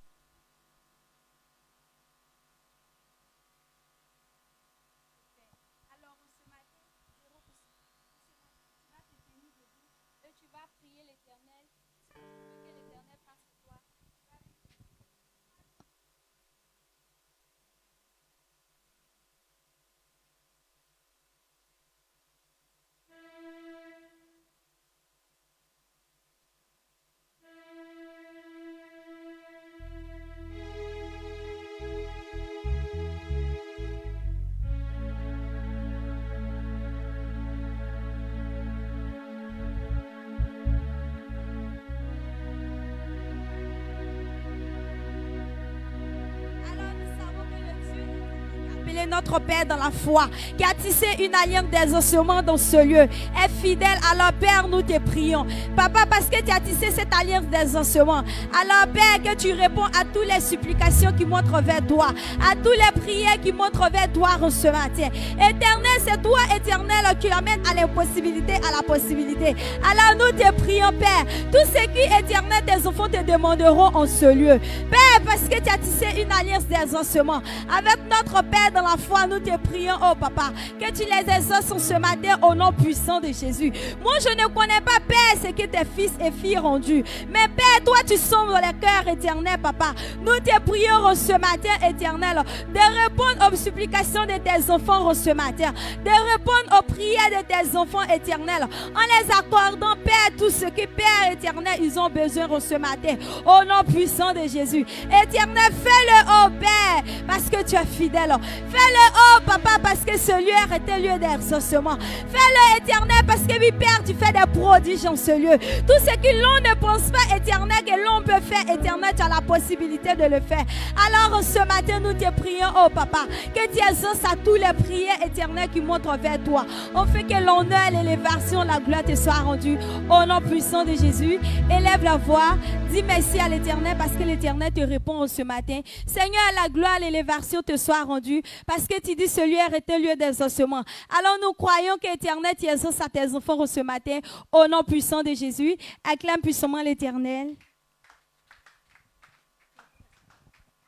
il est notre Père dans la foi, qui a tissé une alliance d'exaucement dans ce lieu, est fidèle. Alors Père, nous te prions, Papa, parce que tu as tissé cette alliance d'exaucement. Alors Père, que tu réponds à toutes les supplications qui montrent vers toi, à toutes les prières qui montrent vers toi en ce matin. Éternel, c'est toi, Éternel, qui amène à l'impossibilité à la possibilité. Alors nous te prions, Père, tout ce qui, Éternel, tes enfants te demanderont en ce lieu. Père, parce que tu as tissé une alliance d'exaucement avec notre Père dans la foi, nous te prions, oh Papa, que tu les exauces ce matin au nom puissant de Jésus. Moi, je ne connais pas, Père, ce que tes fils et filles rendus. Mais Père, toi, tu sondes les cœurs, Éternel, Papa. Nous te prions ce matin, Éternel, de répondre aux supplications de tes enfants ce matin, de répondre aux prières de tes enfants, Éternel, en les accordant, Père, tout ce que, Père éternel, ils ont besoin ce matin, au nom puissant de Jésus. Éternel, fais-le, oh Père, parce que tu es fidèle. Fais-le, oh Papa, parce que ce lieu était lieu d'exaucement. Fais-le, Éternel, parce que oui, Père, tu fais des prodiges en ce lieu. Tout ce que l'on ne pense pas, Éternel, que l'on peut faire, Éternel, tu as la possibilité de le faire. Alors ce matin, nous te prions, oh Papa, que tu exauces à tous les prières, Éternel, qui montrent vers toi. On fait que l'honneur, l'élévation, la gloire te soit rendue au nom puissant de Jésus. Élève la voix, dis merci à l'Éternel parce que l'Éternel te répond ce matin. Seigneur, la gloire, l'élévation te soit rendue parce que tu dis ce lieu était lieu d'exaucement. Alors nous croyons qu'Éternel, tu exauces à tes enfants ce matin au nom puissant de Jésus. Acclame puissamment l'Éternel.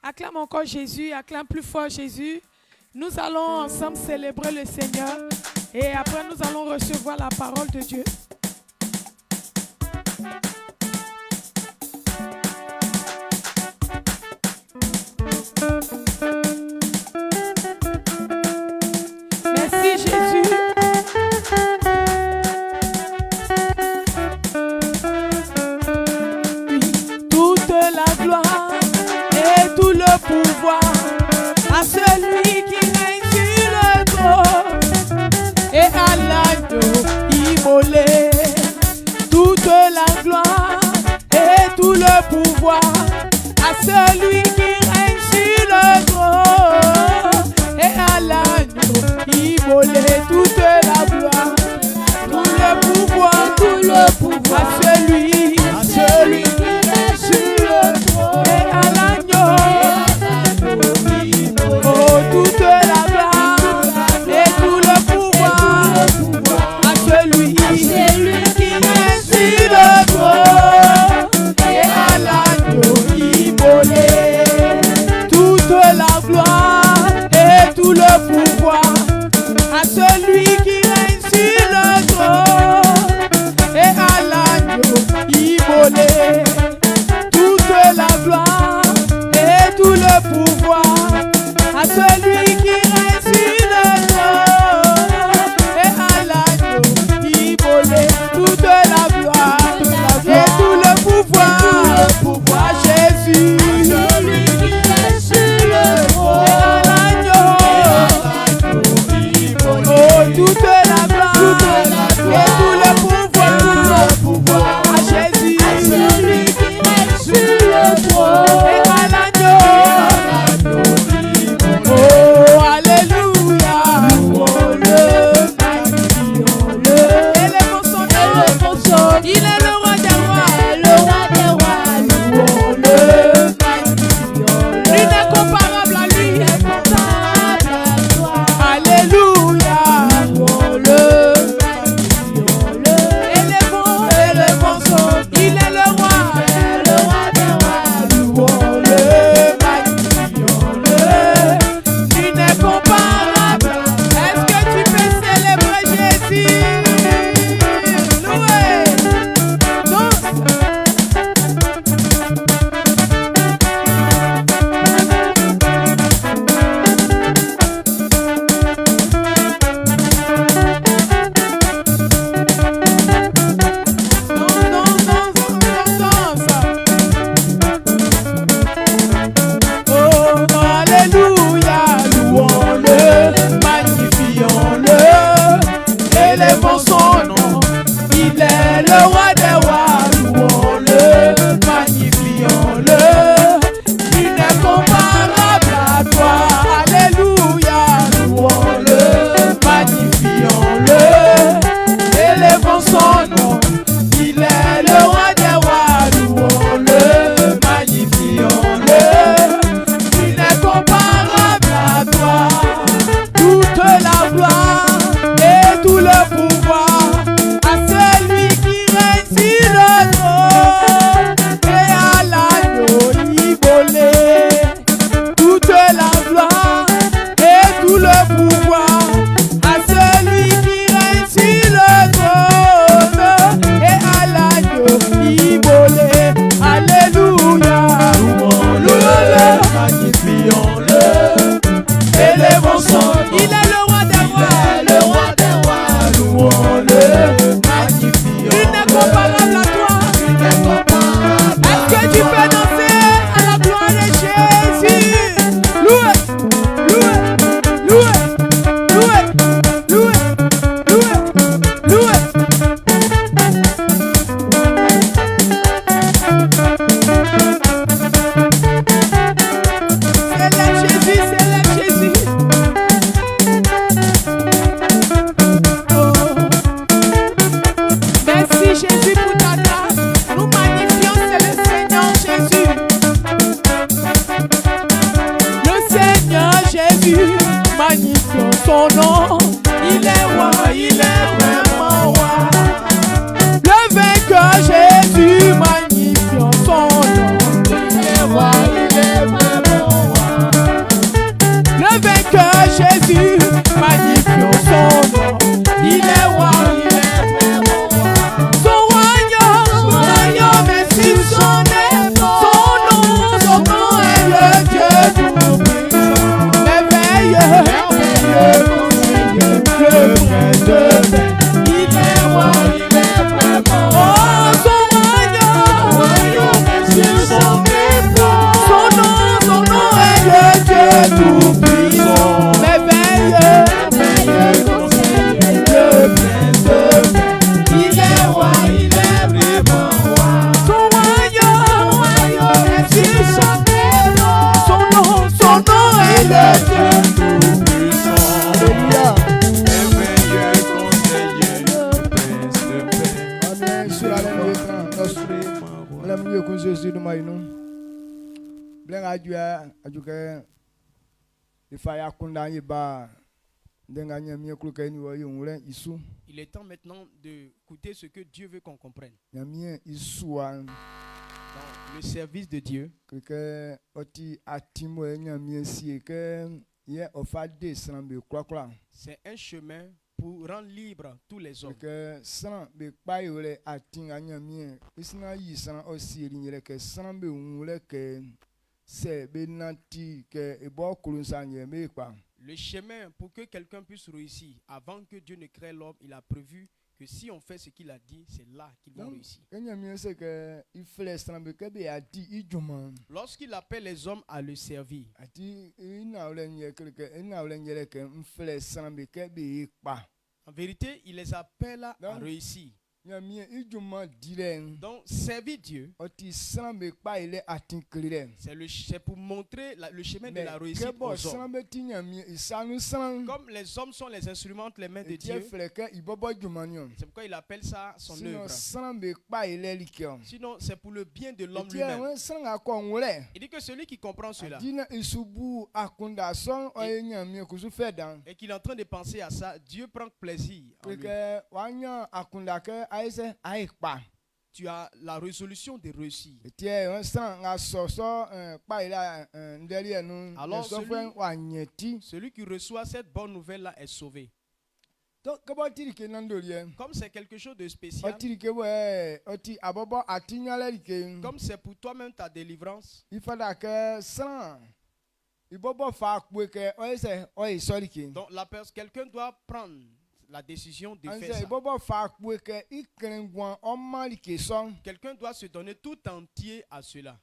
Acclame encore Jésus, acclame plus fort Jésus. Nous allons ensemble célébrer le Seigneur et après nous allons recevoir la parole de Dieu. Merci Jésus. Toute la gloire et tout le pouvoir à celui qui règne sur le trône et à l'agneau immolé. Toute la gloire et tout le pouvoir à celui qui règne sur le trône et à l'agneau immolé. Toute la gloire, tout le pouvoir à celui qui règne sur le trône et à l'agneau. Oh, toute la gloire et tout le pouvoir à celui qui règne sur le trône et à l'agneau immolé. Nous avons Jésus, nous avons Blen adua ajuke ifaya kunda yiba denga nyamie kuluka ni wa yonwure isu Il est temps maintenant d'écouter ce que Dieu veut qu'on comprenne. nyamie isuwa Dans le service de Dieu, que oti atimo nyamie sie que ye ofade srambe kwakwa c'est un chemin pour rendre libre tous les hommes. que sran be payole atinga nyamie isna yisran osiri nyere que srambe unwure que c'est benati que ebo kulunsanye mekpa. Le chemin pour que quelqu'un puisse réussir, avant que Dieu ne crée l'homme, il a prévu que si on fait ce qu'il a dit, c'est là qu'ils vont réussir. Lorsqu'il appelle les hommes à le servir, en vérité, il les appelle à réussir. Donc, servir Dieu, c'est pour montrer le chemin de la réussite aux hommes. Comme les hommes sont les instruments entre les mains de Dieu, c'est pourquoi il appelle ça son œuvre. Sinon, c'est pour le bien de l'homme lui-même. Il dit que celui qui comprend cela et qu'il est en train de penser à ça, Dieu prend plaisir en lui. Tu as la résolution de réussir. Alors celui qui reçoit cette bonne nouvelle-là est sauvé. Comme c'est quelque chose de spécial, comme c'est pour toi-même ta délivrance, donc quelqu'un doit prendre la décision de faire ça. Quelqu'un doit se donner tout entier à cela.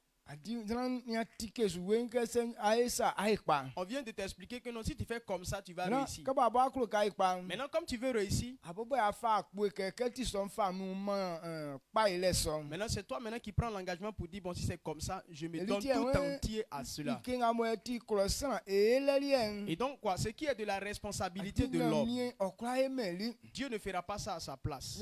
On vient de t'expliquer que non, si tu fais comme ça, tu vas réussir. Maintenant, comme tu veux réussir, maintenant c'est toi maintenant qui prends l'engagement pour dire, bon, si c'est comme ça, je me donne tout entier à cela. Et donc, quoi, ce qui est de la responsabilité de l'homme, Dieu ne fera pas ça à sa place.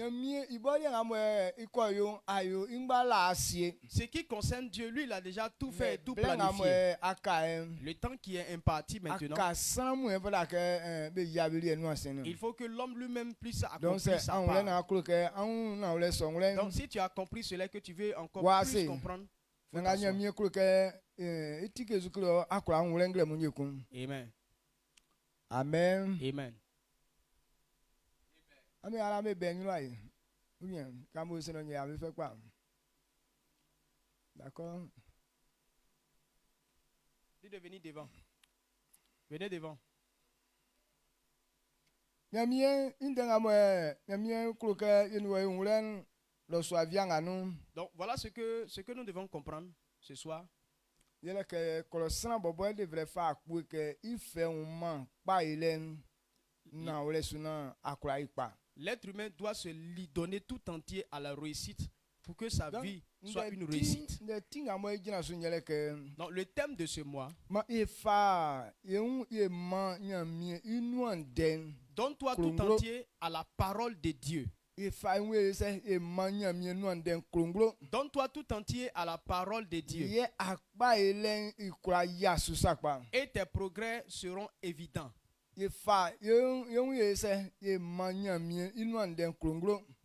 Ce qui concerne Dieu, lui, il a déjà tout fait et tout planifié. Le temps qui est imparti maintenant, il faut que l'homme lui-même puisse accomplir sa part. Donc si tu as compris cela, que tu veux encore plus comprendre, Amen. Amen. D'accord. Dis de venir devant. Venez devant. Donc voilà ce que nous devons comprendre ce soir. L'être humain doit se lui donner tout entier à la réussite pour que sa vie soit une réussite. Donc le thème de ce mois, donne-toi tout entier à la parole de Dieu. Donne-toi tout entier à la parole de Dieu. Et tes progrès seront évidents.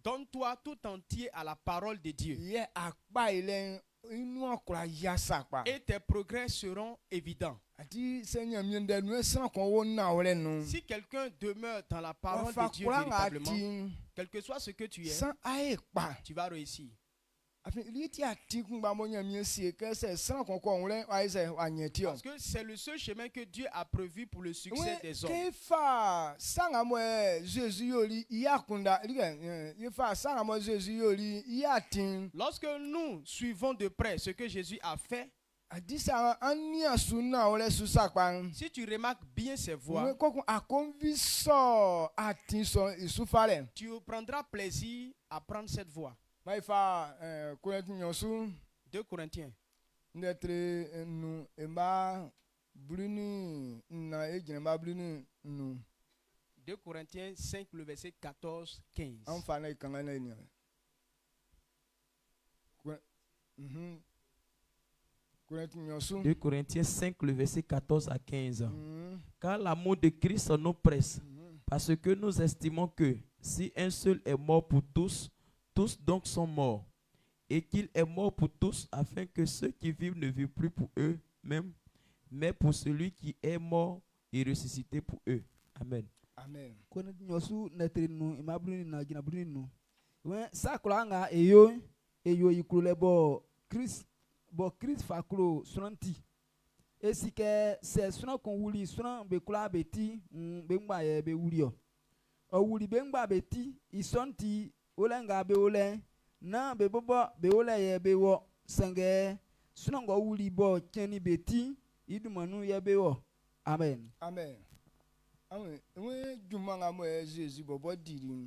Donne-toi tout entier à la parole de Dieu. Et tes progrès seront évidents. Si quelqu'un demeure dans la parole de Dieu véritablement, quel que soit ce que tu es, tu vas réussir. Parce que c'est le seul chemin que Dieu a prévu pour le succès des hommes. Lorsque nous suivons de près ce que Jésus a fait, si tu remarques bien ses voies, tu prendras plaisir à prendre cette voie. 2 Corinthiens. 2 Corinthiens 5, le verset 14-15. Corinthiens 2 Corinthiens 5, le verset 14 à 15. Car l'amour de Christ nous presse, parce que nous estimons que si un seul est mort pour tous, tous donc sont morts. Et qu'il est mort pour tous, afin que ceux qui vivent ne vivent plus pour eux-mêmes, mais pour celui qui est mort et ressuscité pour eux. Amen. Amen. Corinthiens netrinu imabruni na ginabrinu. When sakulanga eyo ikule bo Chris faklo sunanti. Esike se sunan kon wuli sunan be kula beti be ngba ye be wulio. O wuli be ngba beti isonti olenga be olen na be bobo be ole ye be wo senge sunan go wuli bo keni beti idumanu ye be wo. Amen. Amen.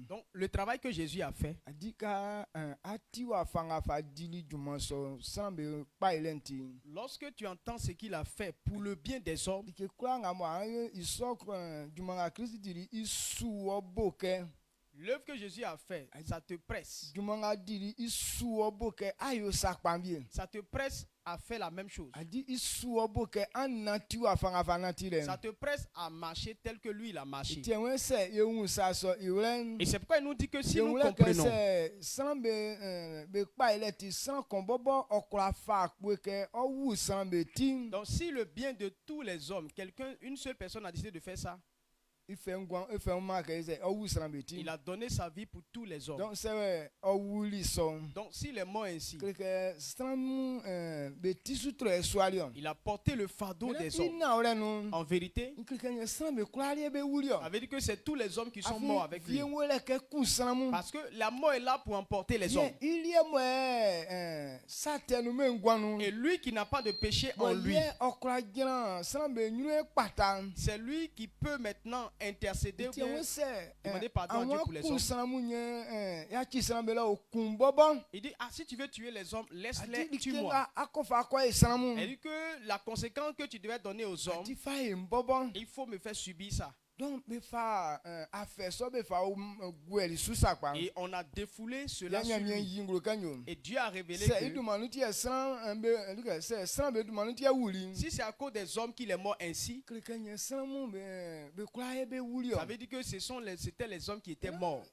Donc, le travail que Jésus a fait, lorsque tu entends ce qu'il a fait pour le bien des hommes, l'œuvre que Jésus a fait, ça te presse. Ça te presse à faire la même chose. Ça te presse à marcher tel que lui il a marché. Et c'est pourquoi il nous dit que si nous comprenons, donc si le bien de tous les hommes, une seule personne a décidé de faire ça, il a donné sa vie pour tous les hommes. Donc s'il est mort ainsi, il a porté le fardeau des hommes. En vérité, ça veut dire que c'est tous les hommes qui sont morts avec lui. Parce que la mort est là pour emporter les hommes. Et lui qui n'a pas de péché en lui, c'est lui qui peut maintenant intercéder, demander pardon à Dieu pour les hommes. Il dit, si tu veux tuer les hommes, laisse-les, tue-moi. Il dit que la conséquence que tu devais donner aux hommes, il faut me faire subir ça. Et on a défoulé cela sur lui. Et Dieu a révélé que si c'est à cause des hommes qu'il est mort ainsi, ça veut dire que c'était les hommes qui étaient morts.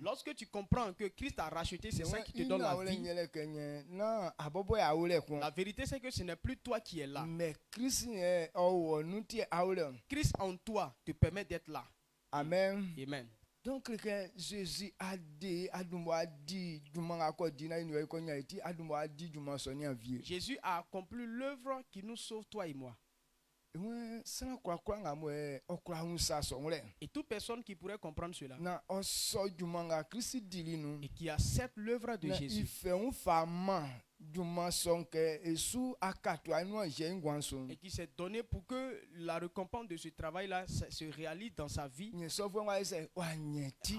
Lorsque tu comprends que Christ a racheté, c'est ça qui te donne la vie. La vérité, c'est que ce n'est plus toi qui es là. Christ en toi te permet d'être là. Amen. Amen. Donc, Jésus a dit, Jésus a accompli l'œuvre qui nous sauve, toi et moi. Et toute personne qui pourrait comprendre cela et qui accepte l'œuvre de Jésus, et qui s'est donné pour que la récompense de ce travail-là se réalise dans sa vie,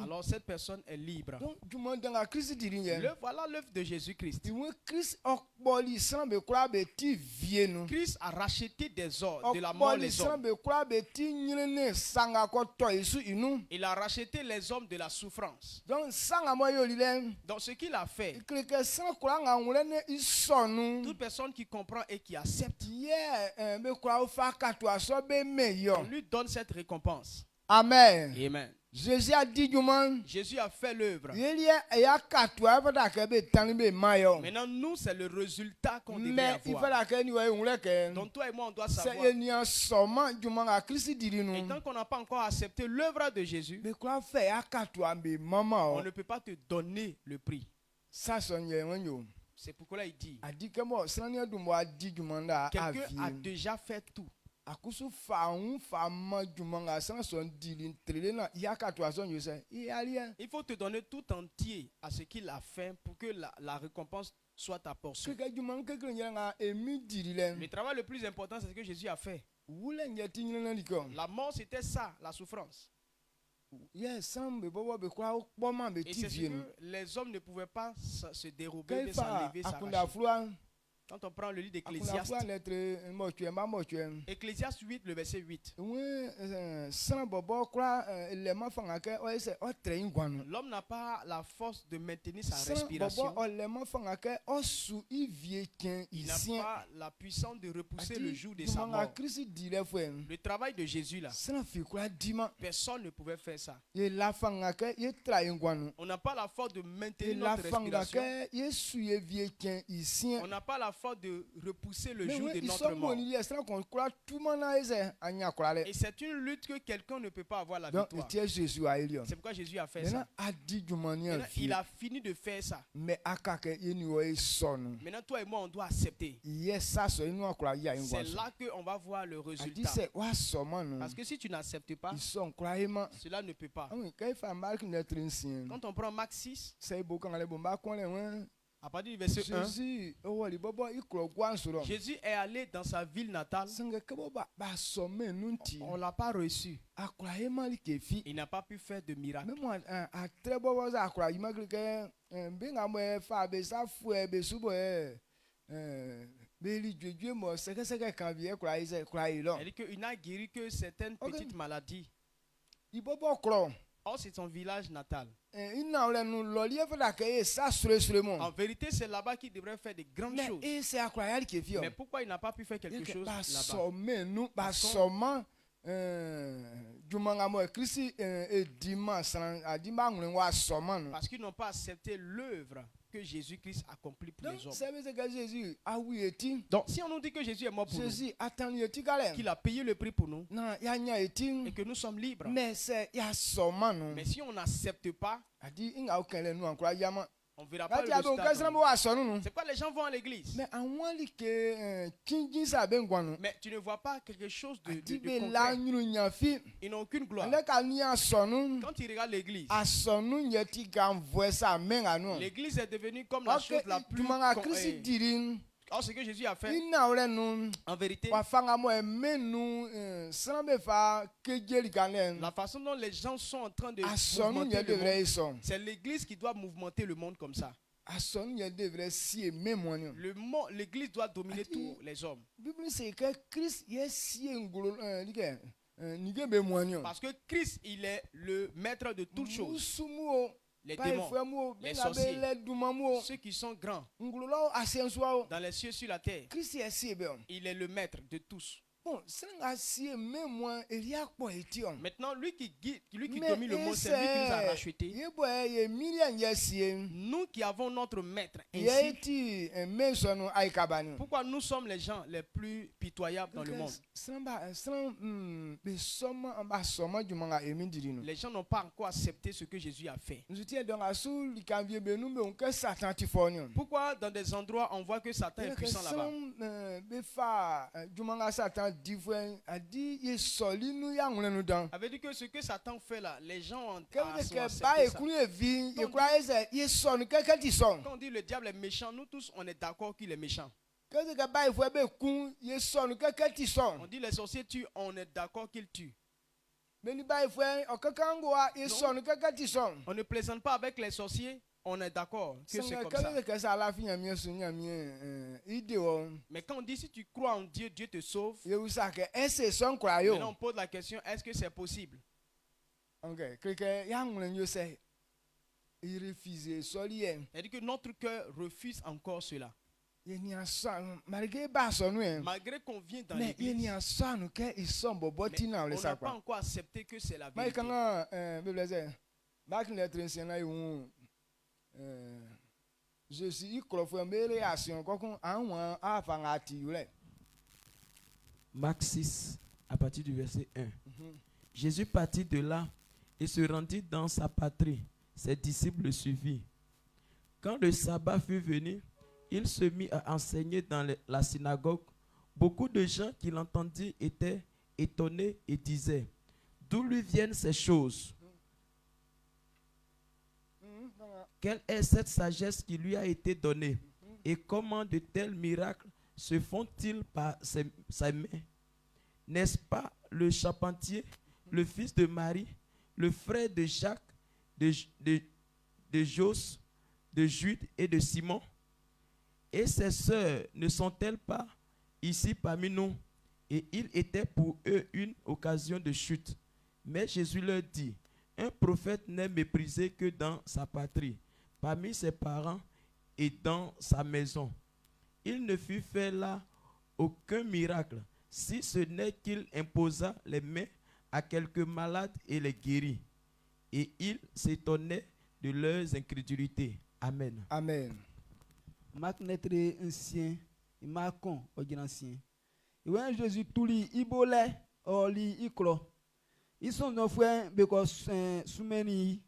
alors cette personne est libre. Voilà l'œuvre de Jésus-Christ. Christ a racheté des ordres, de la mort les hommes. Il a racheté les hommes de la souffrance. Donc ce qu'il a fait, toute personne qui comprend et qui accepte, on lui donne cette récompense. Amen. Amen. Jésus a dit Jésus a fait l'œuvre. Maintenant, nous, c'est le résultat qu'on devrait avoir. Donc toi et moi, on doit savoir. Et tant qu'on n'a pas encore accepté l'œuvre de Jésus, on ne peut pas te donner le prix. C'est pourquoi là il dit, quelqu'un a déjà fait tout. Il faut te donner tout entier à ce qu'il a fait pour que la récompense soit ta portion. Le travail le plus important, c'est ce que Jésus a fait. La mort, c'était ça, la souffrance. Et c'est ce que les hommes ne pouvaient pas se dérober, s'enlever, s'arracher. Quand on prend le livre akuna d'Ecclésiaste, fua lettre mɔtue ma mɔtue Ecclésiaste 8, le verset 8. ŋue srɔ̃ bɔbɔ kura le ma fanga ke ɔye sɛ ɔtre ŋgɔnu L'homme n'a pas la force de maintenir sa srɔ̃ respiration. bɔbɔ ɔle ma fanga ke ɔsu ivie tiɛ Il n'a isiɛ pas la puissance de repousser le jour de sa jumanga mort. Kristi di lɛ fɔɛ Le travail de Jésus là, srɔ̃ fi kura di ma personne ne pouvait faire ça. ye la fanga ke ye tra ŋgɔnu On n'a pas la force de ye maintenir la notre fanga respiration. ke ye su ye vie tiɛ isiɛ. On n'a pas la force de repousser le jour Mais de ils notre sont mort. bons, ils sont qu'on croit tout le monde a ese anya krale. Et c'est une lutte que quelqu'un ne peut pas avoir la Donc victoire. était Jésus a Elion. C'est pourquoi Jésus a fait Maintenant ça. a dit du manière Maintenant, il a fini de faire ça. mais akake yeni wo son. Maintenant, toi et moi, on doit accepter. Yes ça so inu akra ya C'est ingwa. là qu'on va voir le A dit résultat. c'est wa so man. Parce que si tu n'acceptes pas, Ils sont croyement. cela ne peut pas. Oui, quand il fait marque notre insien. Quand on prend Max 6, C'est beaucoup quand les bomba kon le à partir du verset 1, Jésus oh li bobo i kro gwan so. Jésus est allé dans sa ville natale. Sanga ke boba ba so men nunti. On ne l'a pas reçu. Akraima li ke fi. Il n'a pas pu faire de miracle. Même moi, à très bon moment, à croire, il m'a dit que bien à moi, faire ça, fouet, besubo, mais Dieu, moi, c'est que quand vient croire, il croit là. Elle dit qu'il n'a guéri que certaines Ok. petites maladies. Il peut pas croire. Or, c'est son village natal. Il n'a pas nous l'olive d'accueillir ça sur le monde. En vérité, c'est là-bas qu'il devrait faire de grandes choses. Mais c'est à croire qu'il fait. Mais pourquoi il n'a pas pu faire quelque chose Bah, là-bas? sommet, nous, bah, seulement, du moment où Christ est dimanche, à dimanche, on va seulement. Parce qu'ils n'ont pas accepté l'œuvre que Jésus-Christ accomplit pour les Donc, hommes. ça veut dire que Jésus, ah oui, est-il? Donc, si on nous dit que Jésus est mort pour nous, Jésus, attends, il est égal. qu'il a payé le prix pour nous, Non, il y a rien est-il? et que nous sommes libres. Mais c'est il y a seulement non. Mais si on n'accepte pas, A dit il y a aucun nous encore yama. on ne verra pas le Là tu as résultat. aucun moi sonne nous. C'est quoi les gens vont à l'église? Mais en moi li que kingi sa ben quoi nous. Mais tu ne vois pas quelque chose A de dit be concret. la ñu nya fi. Ils n'ont aucune gloire. Le ka ni a sonne. Quand ils regardent l'église, A sonne y ti gan voix ça men à nous. l'église est devenue comme la OK, chose la plus... tu m'as Christ dirin. Or, ce que Jésus a fait, Il n'a rien nous. en vérité, Wa fanga mo men nous sans me fa que jeli ganen. la façon dont les gens sont en train de A sonne y mouvementer le monde, devrait son. c'est l'église qui doit mouvementer le monde comme ça. A sonne y devrait si même moi. L'église doit dominer Ah, tous les hommes. Bible c'est que Christ est si ngolo like nige be moignon. Parce que Christ, il est le maître de toutes choses. Musumu Les pa démons, efemu les be sorciers. le dumamu ceux qui sont grands ngolo asenso. dans les cieux sur la terre, Christ est si be. il est le maître de tous. Bon, senga si même moi il y a quoi etion. Maintenant, lui qui guide, lui qui Mais domine le monde, c'est lui qui nous a rachetés. Ye boy ye million yesie. Nous qui avons notre maître Ye ainsi, ti mesono aikabani. pourquoi nous sommes les gens les plus pitoyables dans le monde? Samba be soma amba soma du manga emindirino. Les gens n'ont pas encore accepté ce que Jésus a fait. Nous étions dans la soul li kan vie be nous me on que Satan ti fonion. Pourquoi dans des endroits on voit que Satan est puissant là-bas? Be fa du manga Satan different a dit ye soli nous ya ngule nous dans. Ça veut dire que ce que Satan fait là, les gens ont Que sont que accepté ba ça. ekunu evi ye croire ye son que ti son. Quand on dit le diable est méchant, nous tous on est d'accord qu'il est méchant. Que ba efo be kun ye son que ti son. On dit les sorciers tuent, on est d'accord qu'ils tuent. Mais ni ba efo o kakango ye son que ti son. On ne plaisante pas avec les sorciers, on est d'accord que c'est comme ça. Que ça la fin mi so nya mi ide o. Mais quand on dit si tu crois en Dieu, Dieu te sauve, Ye usa que ese son maintenant croyo. on pose la question, est-ce que c'est possible? OK, que ya ngule yo say il refuse soli en. C'est-à-dire que notre cœur refuse encore cela. Ye ni asan malgré ba son nous. Malgré qu'on vient dans Mais il l'église, y a ça nous que ils sont boboti na on le n'a ça pas quoi. encore accepté que c'est la Mais vérité. quand Bible dit back les trains na yon je suis crofo me réaction kokon anwan afangati yule. Marc 6, à partir du verset 1. Jésus partit de là et se rendit dans sa patrie. Ses disciples le suivirent. Quand le sabbat fut venu, il se mit à enseigner dans la synagogue. Beaucoup de gens qui l'entendirent étaient étonnés et disaient, d'où lui viennent ces choses? Quelle est cette sagesse qui lui a été donnée? Et comment de tels miracles se font-ils par sa main? N'est-ce pas le charpentier, le fils de Marie, le frère de Jacques, de Jos, de Jude et de Simon? Et ses sœurs ne sont-elles pas ici parmi nous? Et il était pour eux une occasion de chute. Mais Jésus leur dit, un prophète n'est méprisé que dans sa patrie, parmi ses parents et dans sa maison. Il ne fut fait là aucun miracle, si ce n'est qu'il imposa les mains à quelques malades et les guérit. Et il s'étonnait de leurs incrédulités. Amen. Amen. Marc netre ancien, Marcon ancien. Et when Jésus touli ibole oli iklo. Ils sont nos frères because soumeni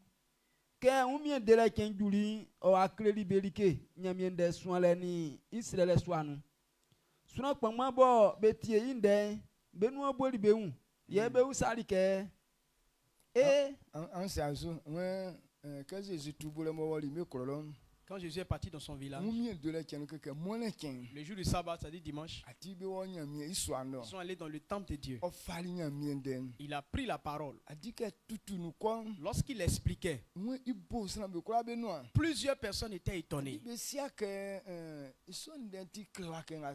ke umien de la ken duli o akle libelike nyamien de soale ni Israël soanu. Suna kpangma bo betie inde benu aboli beun ye be usali ke e En saison, quand Jésus tout le monde me colon. Quand Jésus est parti dans son village, Le le jour du sabbat, c'est-à-dire dimanche, ils sont allés dans le temple de Dieu. Il a pris la parole. Lorsqu'il expliquait, plusieurs personnes étaient étonnées.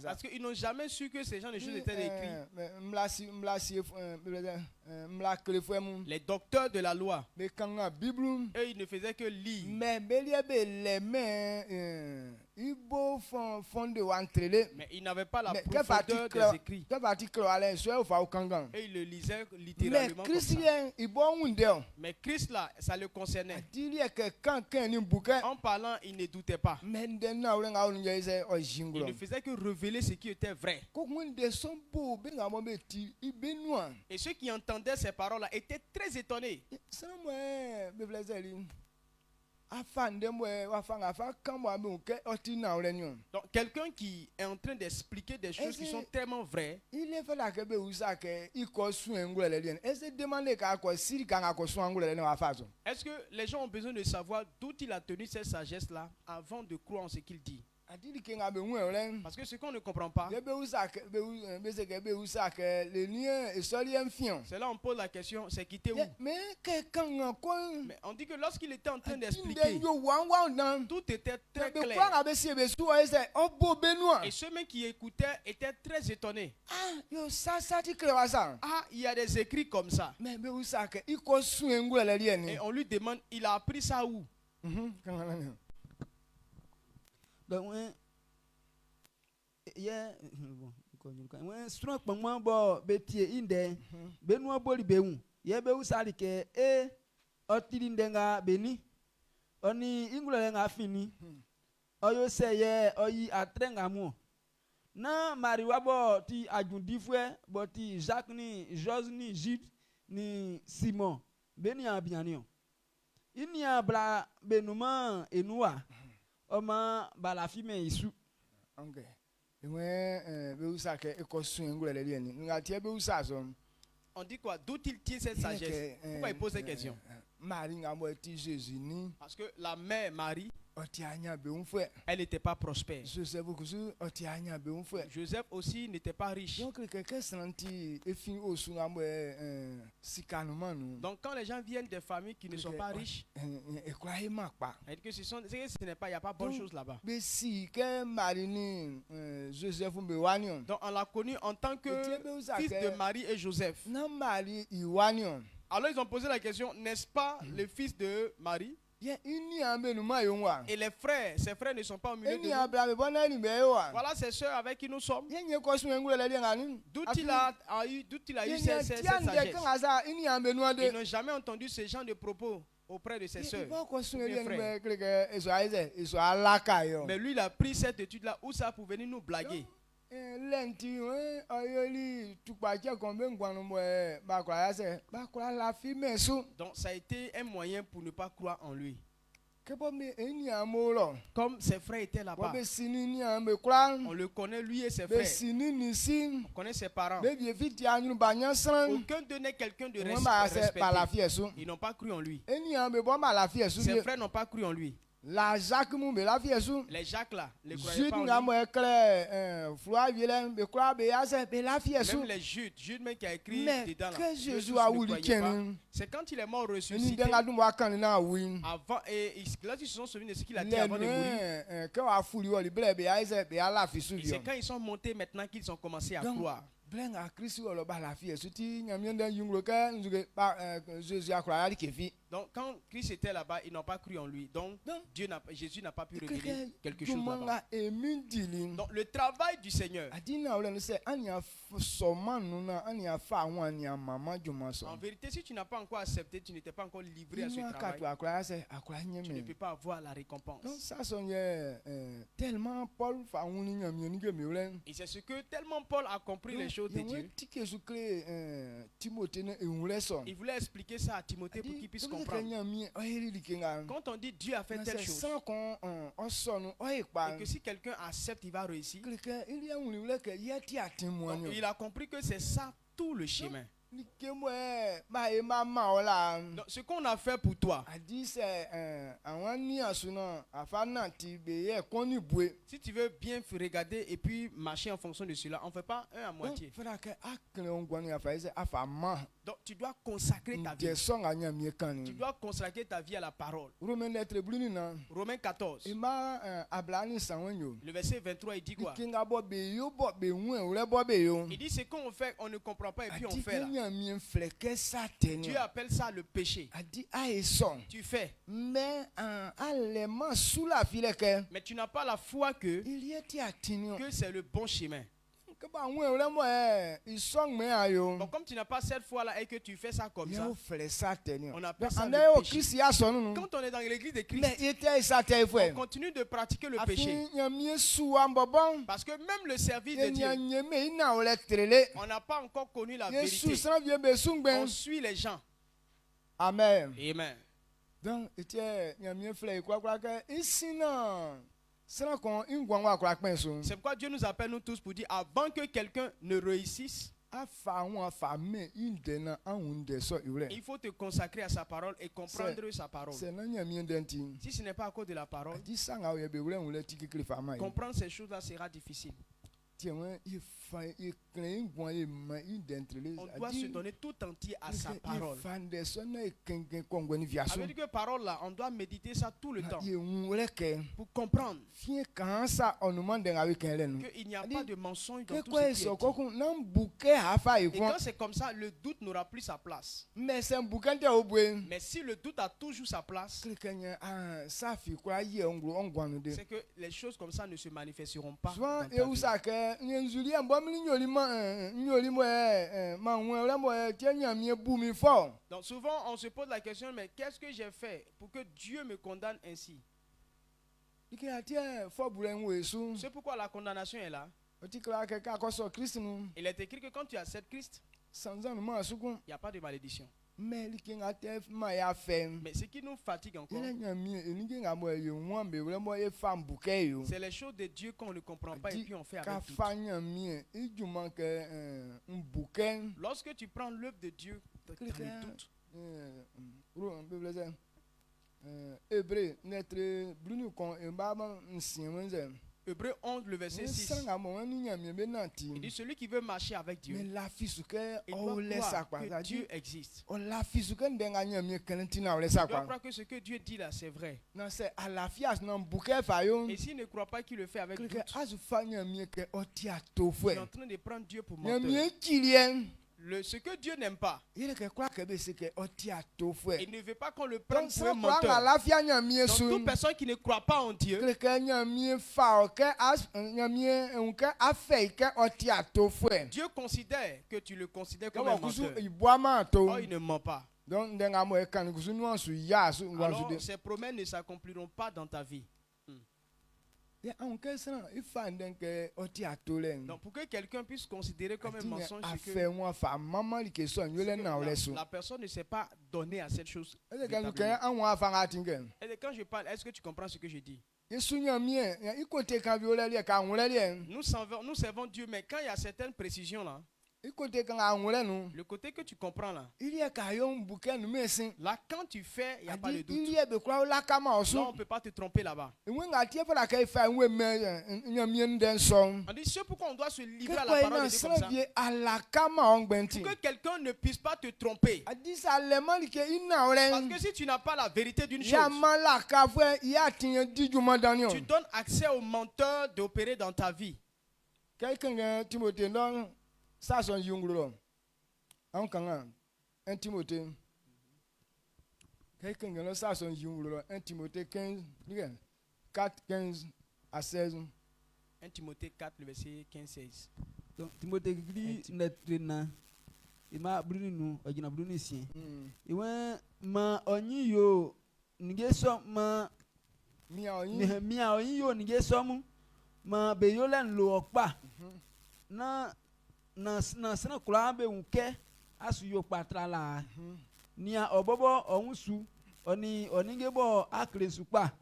Parce qu'ils n'ont jamais su que ces gens de choses étaient écrits. Les docteurs de la loi, eux, ils ne faisaient que lire. Mais il n'avait pas la profondeur des écrits. Et il le lisait littéralement comme ça. Mais Christ là, ça le concernait. En parlant, il ne doutait pas. Il ne faisait que révéler ce qui était vrai. Et ceux qui entendaient ces paroles-là étaient très étonnés. Donc quelqu'un qui est en train d'expliquer des choses qui sont tellement vraies, est-ce que les gens ont besoin de savoir d'où il a tenu cette sagesse-là avant de croire en ce qu'il dit? Parce que ce qu'on ne comprend pas, c'est là on pose la question, c'est quitté où? Mais on dit que lorsqu'il était en train d'expliquer, tout était très clair. Et ceux mêmes qui écoutaient étaient très étonnés. Ah, il y a des écrits comme ça. Et on lui demande, il a appris ça où? Donc, strong pangman bo betie inde benu aboli beun ye be usali ke otili ndenga beni oni ingula nga fini oyo seye oyi atrenga mu na mariwa bo ti ajundifwe bo ti Jacques ni Jos ni Jude ni Simon beni abianio inia bla benuma enua Oma balafime isu. Okay. On dit quoi? D'où il tient cette sagesse? Pourquoi il pose cette question? Parce que la mère Marie, elle n'était pas prospère. Joseph aussi n'était pas riche. Donc quand les gens viennent des familles qui ne sont pas riches, que ce n'est pas, il n'y a pas bonne chose là-bas. Donc on l'a connu en tant que fils de Marie et Joseph. Alors ils ont posé la question, n'est-ce pas le fils de Marie? Et les frères, ses frères ne sont pas au milieu de nous. Voilà ses soeurs avec qui nous sommes. D'où il a eu cette sagesse. Ils n'ont jamais entendu ce genre de propos auprès de ses soeurs. Mais lui, il a pris cette étude-là où ça pour venir nous blaguer. Donc ça a été un moyen pour ne pas croire en lui. Comme ses frères étaient là-bas, on le connaît lui et ses frères. On connaît ses parents. Aucun d'eux n'est quelqu'un de respecté. Ils n'ont pas cru en lui. Ses frères n'ont pas cru en lui. La Jacques mou be la vie sou. Les Jacques là, ne croyaient Jude pas nga en lui. mo ekle floi vielen be kwa be ya se be la vie sou. Même les Judes même qui a écrit Mais dedans là. que eux Jésus tous a ne voulu croyaient pas. ken. C'est quand il est mort Ni ressuscité. denga dum wa kan na win. Avant, et là, ils se sont souvenus de ce qu'il a dit Le avant de mourir. que wa fuli woli ble be ya se be ya la fi sou Et c'est quand ils sont montés maintenant qu'ils ont commencé à Donc, croire. Blenga Christ wolo ba la fi sou ti nyamien den yunglo ke nzuge ba Jésus a croire ali kefi. Donc quand Christ était là-bas, ils n'ont pas cru en lui. Donc Donc, Jésus n'a pas pu révéler quelque chose là-bas. là-bas. Donc le travail du Seigneur, Adina wala se anya soma nuna anya fa won anya mama juma so. en vérité, si tu n'as pas encore accepté, tu n'étais pas encore livré à ce Ina ka travail, to akra se akra tu ne nyeme. peux pas avoir la récompense. Donc ça son tellement Paul fa won ni nyamien ni gemi wala. Et c'est ce que tellement Paul a compris les choses de Dieu. Tike su kle Timothée ne enwule so. Il voulait expliquer ça à Timothée pour qu'il puisse comprendre. Quand on dit Dieu a fait telle chose, sans qu'on et que si quelqu'un accepte, il va réussir. Donc, il a compris que c'est ça tout le chemin. Donc, ce qu'on a fait pour toi, si tu veux bien regarder et puis marcher en fonction de cela, on ne fait pas un à moitié. Donc tu dois consacrer ta vie. Tu dois consacrer ta vie à la parole. Romains 14. Le verset 23, il dit quoi? Il dit ce qu'on fait, on ne comprend pas et puis on fait là. Dieu appelle ça le péché. Tu fais. Mais tu n'as pas la foi que c'est le bon chemin. Donc comme tu n'as pas cette foi-là et que tu fais ça comme ça, on appelle ça le péché. Quand on est dans l'église de Christ, on continue de pratiquer le péché. Parce que même le service de Dieu, on n'a pas encore connu la vérité. On suit les gens. Amen. Amen. Donc, c'est pourquoi Dieu nous appelle nous tous pour dire avant que quelqu'un ne réussisse, il faut te consacrer à sa parole et comprendre sa parole. Si ce n'est pas à cause de la parole, comprendre ces choses-là sera difficile. On doit se donner tout entier à sa parole. Ça veut dire que parole là, on doit méditer ça tout le temps pour comprendre qu'il n'y a pas de mensonge dans tout ce qui est dit. Et quand c'est comme ça, le doute n'aura plus sa place. Mais si le doute a toujours sa place, c'est que les choses comme ça ne se manifesteront pas dans ta vie. Donc souvent on se pose la question, mais qu'est-ce que j'ai fait pour que Dieu me condamne ainsi? C'est pourquoi la condamnation est là. Il est écrit que quand tu acceptes Christ, il n'y a pas de malédiction. Mais ce qui nous fatigue encore, c'est les choses de Dieu qu'on ne comprend pas et puis on fait avec doute. Lorsque tu prends l'œuvre de Dieu dans le doute, Hébreux 11, le verset 6. Il dit celui qui veut marcher avec Dieu, il doit croire que Dieu existe. Il doit croire que ce que Dieu dit là, c'est vrai. Et s'il ne croit pas qu'il le fait avec doute, il est en train de prendre Dieu pour menteur. Ce que Dieu n'aime pas, il ne veut pas qu'on le prenne pour un menteur. Donc toute personne qui ne croit pas en Dieu, Dieu considère que tu le considères comme un menteur. Oh, il ne ment pas. Alors ces promesses ne s'accompliront pas dans ta vie. Donc pour que quelqu'un puisse considérer comme un mensonge, c'est que la personne ne s'est pas donnée à cette chose. Et quand je parle, est-ce que tu comprends ce que je dis? Nous servons Dieu, mais quand il y a certaines précisions là, Ikote kan angole nu. Le côté que tu comprends là. Il y a kayon bouquet nu mesin. Là, quand tu fais, il n'y a pas de doute. Il y a be kwa la kama Là, osu. on ne peut pas te tromper là-bas. Mwen nga tie pa ka fa we me nyamien den son. On dit, c'est pourquoi on doit se livrer Que à la quoi parole na de Dieu comme ça. sra vie à la kama ongbenti. Pour que quelqu'un ne puisse pas te tromper. Adi sa le man ke ina Parce oren. que si tu n'as pas la vérité d'une Ya chose, mala ka fwe ya tin di juma danio. tu donnes accès au menteur d'opérer dans ta vie. Quelqu'un Timothée non ça son yunglo. On kan 1 Timothée. Quelqu'un non ça son yunglo 1 Timothée 15 4 15 à 16. 1 Timothée 4, le verset 15-16. Donc, Timothée gli netrena. Ima bruni nu, ojina bruni si. Iwe ma onyi yo nige so ma mia onyi yo nige so mu ma be yo len lo opa. Na sena kula be unke asu yo patra la. Nia obobo onsu oni onigebo akresu pa.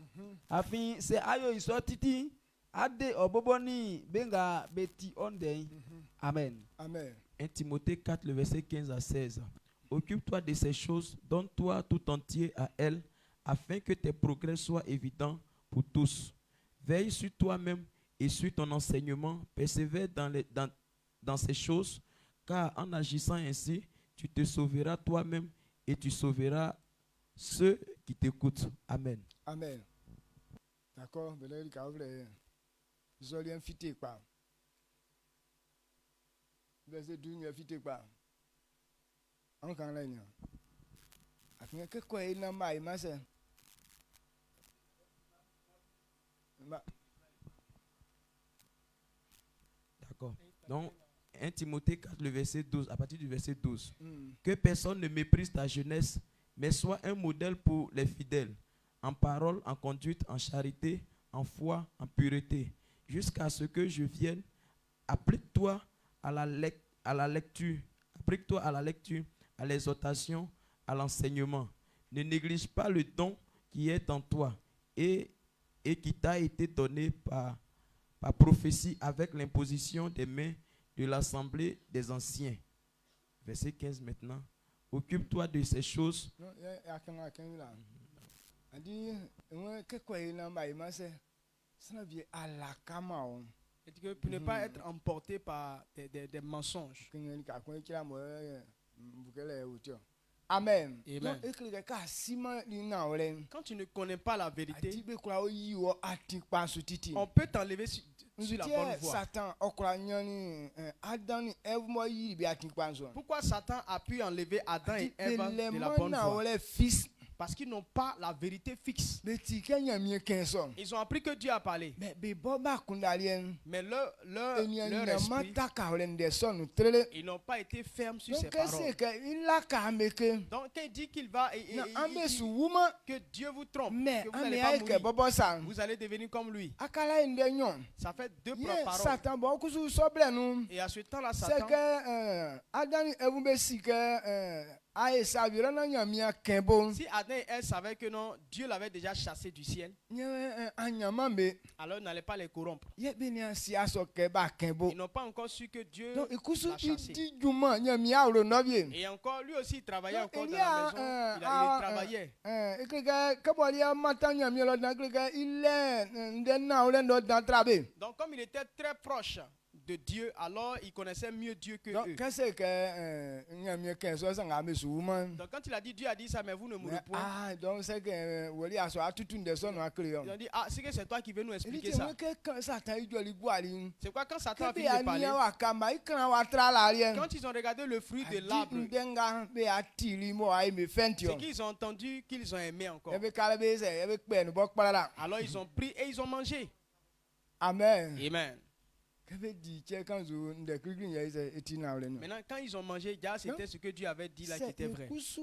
Afin se ayo iso titi ade obobo ni benga beti onde. Amen. Amen. 1 Timothée 4, le verset 15 à 16. Occupe-toi de ces choses, donne-toi tout entier à elles, afin que tes progrès soient évidents pour tous. Veille sur toi-même et sur ton enseignement, persévère dans ces choses, car en agissant ainsi, tu te sauveras toi-même et tu sauveras ceux qui t'écoutent. Amen. Amen. D'accord, belé ka vle. Zolien fité quoi. Verset 12 n'y fité quoi. On kan la nya. Afin que quoi il na mai ma se. D'accord. Donc, 1 Timothée 4, le verset 12, à partir du verset 12. Que personne ne méprise ta jeunesse, mais sois un modèle pour les fidèles, en parole, en conduite, en charité, en foi, en pureté, jusqu'à ce que je vienne. Applique-toi à la lecture, applique-toi à la lecture, à l'exhortation, à l'enseignement. Ne néglige pas le don qui est en toi et qui t'a été donné par prophétie avec l'imposition des mains de l'assemblée des anciens. Verset 15 maintenant. Occupe-toi de ces choses. Et pour ne pas être emporté par des mensonges. Amen. Amen. Quand tu ne connais pas la vérité, on peut t'enlever sur la bonne voie. Pourquoi Satan a pu enlever Adam et Ève de la bonne voie? Parce qu'ils n'ont pas la vérité fixe. Ils ont appris que Dieu a parlé. Mais leur esprit, ils n'ont pas été fermes sur ses paroles. Donc quand il dit qu'il va que Dieu vous trompe, que vous n'allez pas mourir, vous allez devenir comme lui. Ça fait deux paroles. Et à ce temps-là, Satan, si Adam et Ève savaient que non, Dieu l'avait déjà chassé du ciel, alors il n'allait pas les corrompre. Ils n'ont pas encore su que Dieu l'a chassé. Et encore, lui aussi, il travaillait encore dans la maison. Il travaillait. Donc comme il était très proche de Dieu, alors il connaissait mieux Dieu que eux. Donc quand il a dit, Dieu a dit ça, mais vous ne mourrez point. Ils ont dit, c'est que c'est toi qui veux nous expliquer ça. C'est quoi quand Satan a fini de parler? Quand ils ont regardé le fruit de l'arbre, c'est qu'ils ont entendu qu'ils ont aimé encore. Alors ils ont pris et ils ont mangé. Amen. Amen. Maintenant, quand ils ont mangé, c'était ce que Dieu avait dit là qui était vrai. Donc, si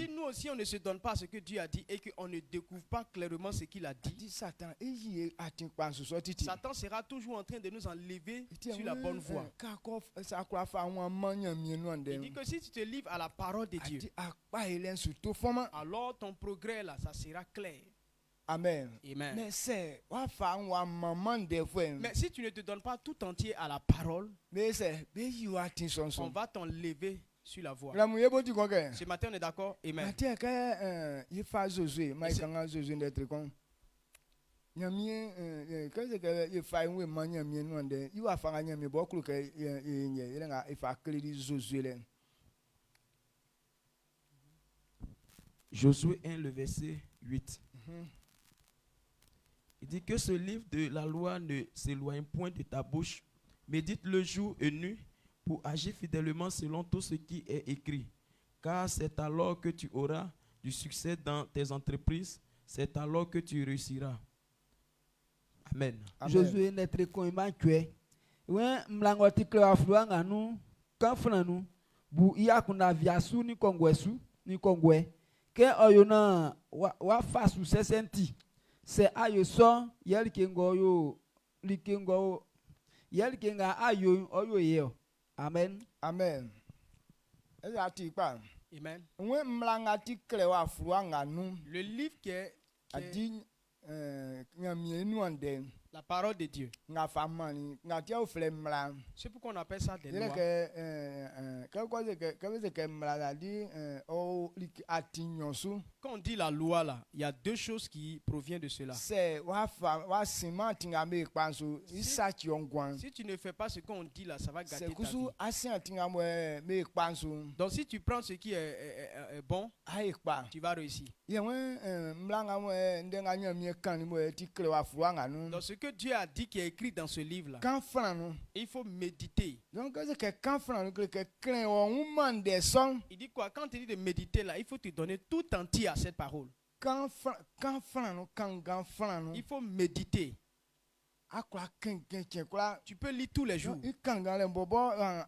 nous aussi on ne se donne pas ce que Dieu a dit et qu'on ne découvre pas clairement ce qu'il a dit, Satan sera toujours en train de nous enlever sur la bonne voie. Il dit que si tu te livres à la parole de Dieu, alors ton progrès là, ça sera clair. Amen. Amen. Mais c'est wa fa wa maman des fois. Mais si tu ne te donnes pas tout entier à la parole, Mais c'est be you attention on son. va t'enlever sur la voie. La mu yebo ti ko ke. Ce matin, on est d'accord? Amen. Ati ka il fa Josué, mai kanga Josué d'être con. Nyamie quand c'est que il fa we man nyamie no de. You wa fa nyamie bo kru ke il nga il fa crédit Josué le. Josué 1, le verset 8. Il dit que ce livre de la loi ne s'éloigne point de ta bouche. Médite le jour et nuit pour agir fidèlement selon tout ce qui est écrit. Car c'est alors que tu auras du succès dans tes entreprises. C'est alors que tu réussiras. Amen. Josué n'est très convaincu que ouais mlangoti kwa fluanga nu kanfna nu bu iya kuna viasu ni kongwe ke oyona wa fasu sesenti se ayo so yel kengo yo likengo yel kenga ayo oyo ye. Amen. Amen. Ati pa. Amen. We mlangati kle wa fluanga nu. Le livre qui est Adi nyamie nu ande. la parole de Dieu. Nga famani nga tia ofle mla. C'est pourquoi on appelle ça des Dire lois. que mla di o atinyosu. Quand on dit la loi là, il y a deux choses qui proviennent de cela. C'est wa ciment tinga me kwanso isa chiongwan. Si tu ne fais pas ce qu'on dit là, ça va gâter C'est ta vie. kusu asin tinga me kwanso. Donc si tu prends ce qui est bon, Ai kwa. tu vas réussir. Ye mla nga mo ndenga nyamie kan ni mo ti kle wa fuanga nu. Donc ce que Dieu a dit qui est écrit dans ce livre là, Kan fran nu. il faut méditer. Donc c'est que kan fran nu que crain on man des sons. Il dit quoi? Quand il dit de méditer là, il faut te donner tout entier à cette parole. Kan fran nu kan gan fran nu. Il faut méditer. Akwa ken kwa. Tu peux lire tous les jours. I kan gan le bobo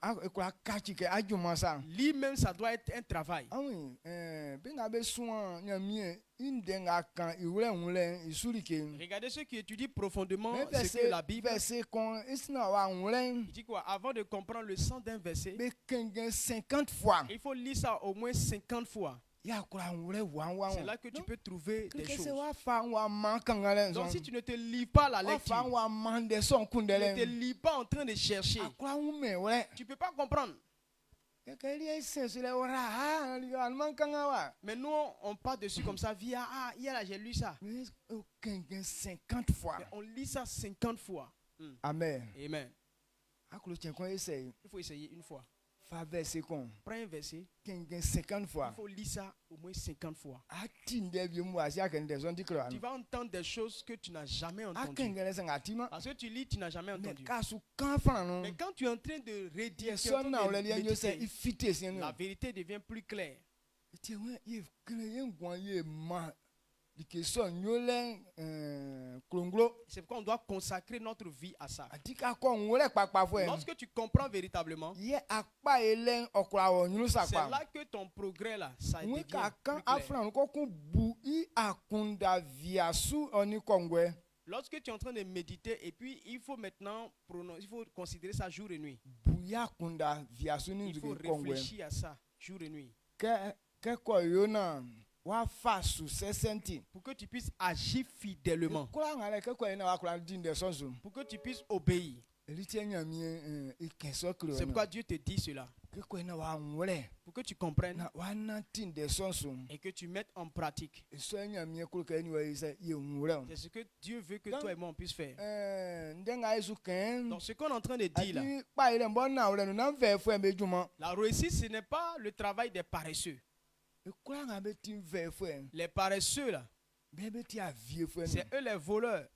akwa kachi ke ajuma sa. Lire même, ça doit être un travail. Ah oui, benga be soin nyamie indenga kan iwle nwle isurike. Regardez ceux qui étudient profondément Mais ce que la Bible. verset kon isna wa nwle Il dit quoi? Avant de comprendre le sens d'un verset, be kengen 50 fois. il faut lire ça au moins 50 fois. Ya kura nwle wa. C'est là que tu peux trouver des Que choses. se wa fa wa man kangale Donc son. si tu ne te lis pas la Wa fa lecture, wa man de son tu ne te kundele. lis pas en train de chercher, Akwa ume wle. tu ne peux pas comprendre. Que li sensu le ora ha li man kangawa. Mais nous, on part dessus comme ça, via, hier là, j'ai lu ça. Mais kengen 50 fois. Mais on lit ça 50 fois. Amen. Amen. Aklo tien kon essaye. Il faut essayer une fois. Fa verset kon. Prends un verset, Kengen 50 il fois. faut lire ça au moins 50 fois. Atinde bi mu asia ken de son dikro Tu anu. vas entendre des choses que tu n'as jamais entendues. Akengele sen atima. Parce que tu lis, tu n'as jamais Mais entendu. kasu kan fan nu. Mais quand tu es en train de rédiger, Ye son na ole li yo se méditer, ifite sen nu. la vérité devient plus claire. Ti we ye kre ye ngwan ye ma. Dike son nyole klonglo. C'est pourquoi on doit consacrer notre vie à ça. Atika ko nwole papa fo en. Lorsque tu comprends véritablement, Ye akpa elen okra wo nyulu c'est sakpa. là que ton progrès là, ça devient Mwe plus ka kan clair. afran ko kun bu I akunda viasu oni kongwe. Lorsque tu es en train de méditer et puis il faut maintenant il faut considérer ça jour et nuit. Buya kunda viasu ni Il faut nzuke kongwe. réfléchir à ça jour et nuit Ke ko yona wa fa su sesenti. pour que tu puisses agir fidèlement, Kula ngale ke ko yena wa kula dinde sonso. pour que tu puisses obéir. Elitienya mi ikenso klo. C'est pourquoi Dieu te dit cela, Ke ko yena wa nwole. pour que tu comprennes Na wa na tinde sonso. et que tu mettes en pratique. So nya mi kulu ke ni wa isa ye nwole. C'est ce que Dieu veut que toi et moi on puisse faire. Ndenga isu ken. Donc ce qu'on est en train de dire là, Adi pa ile mbon na wole no na ve fo emejuma. la réussite ce n'est pas le travail des paresseux. Kula ngabe tin ve fo en. Les paresseux là, Bebe ti avie fo en. c'est eux les voleurs.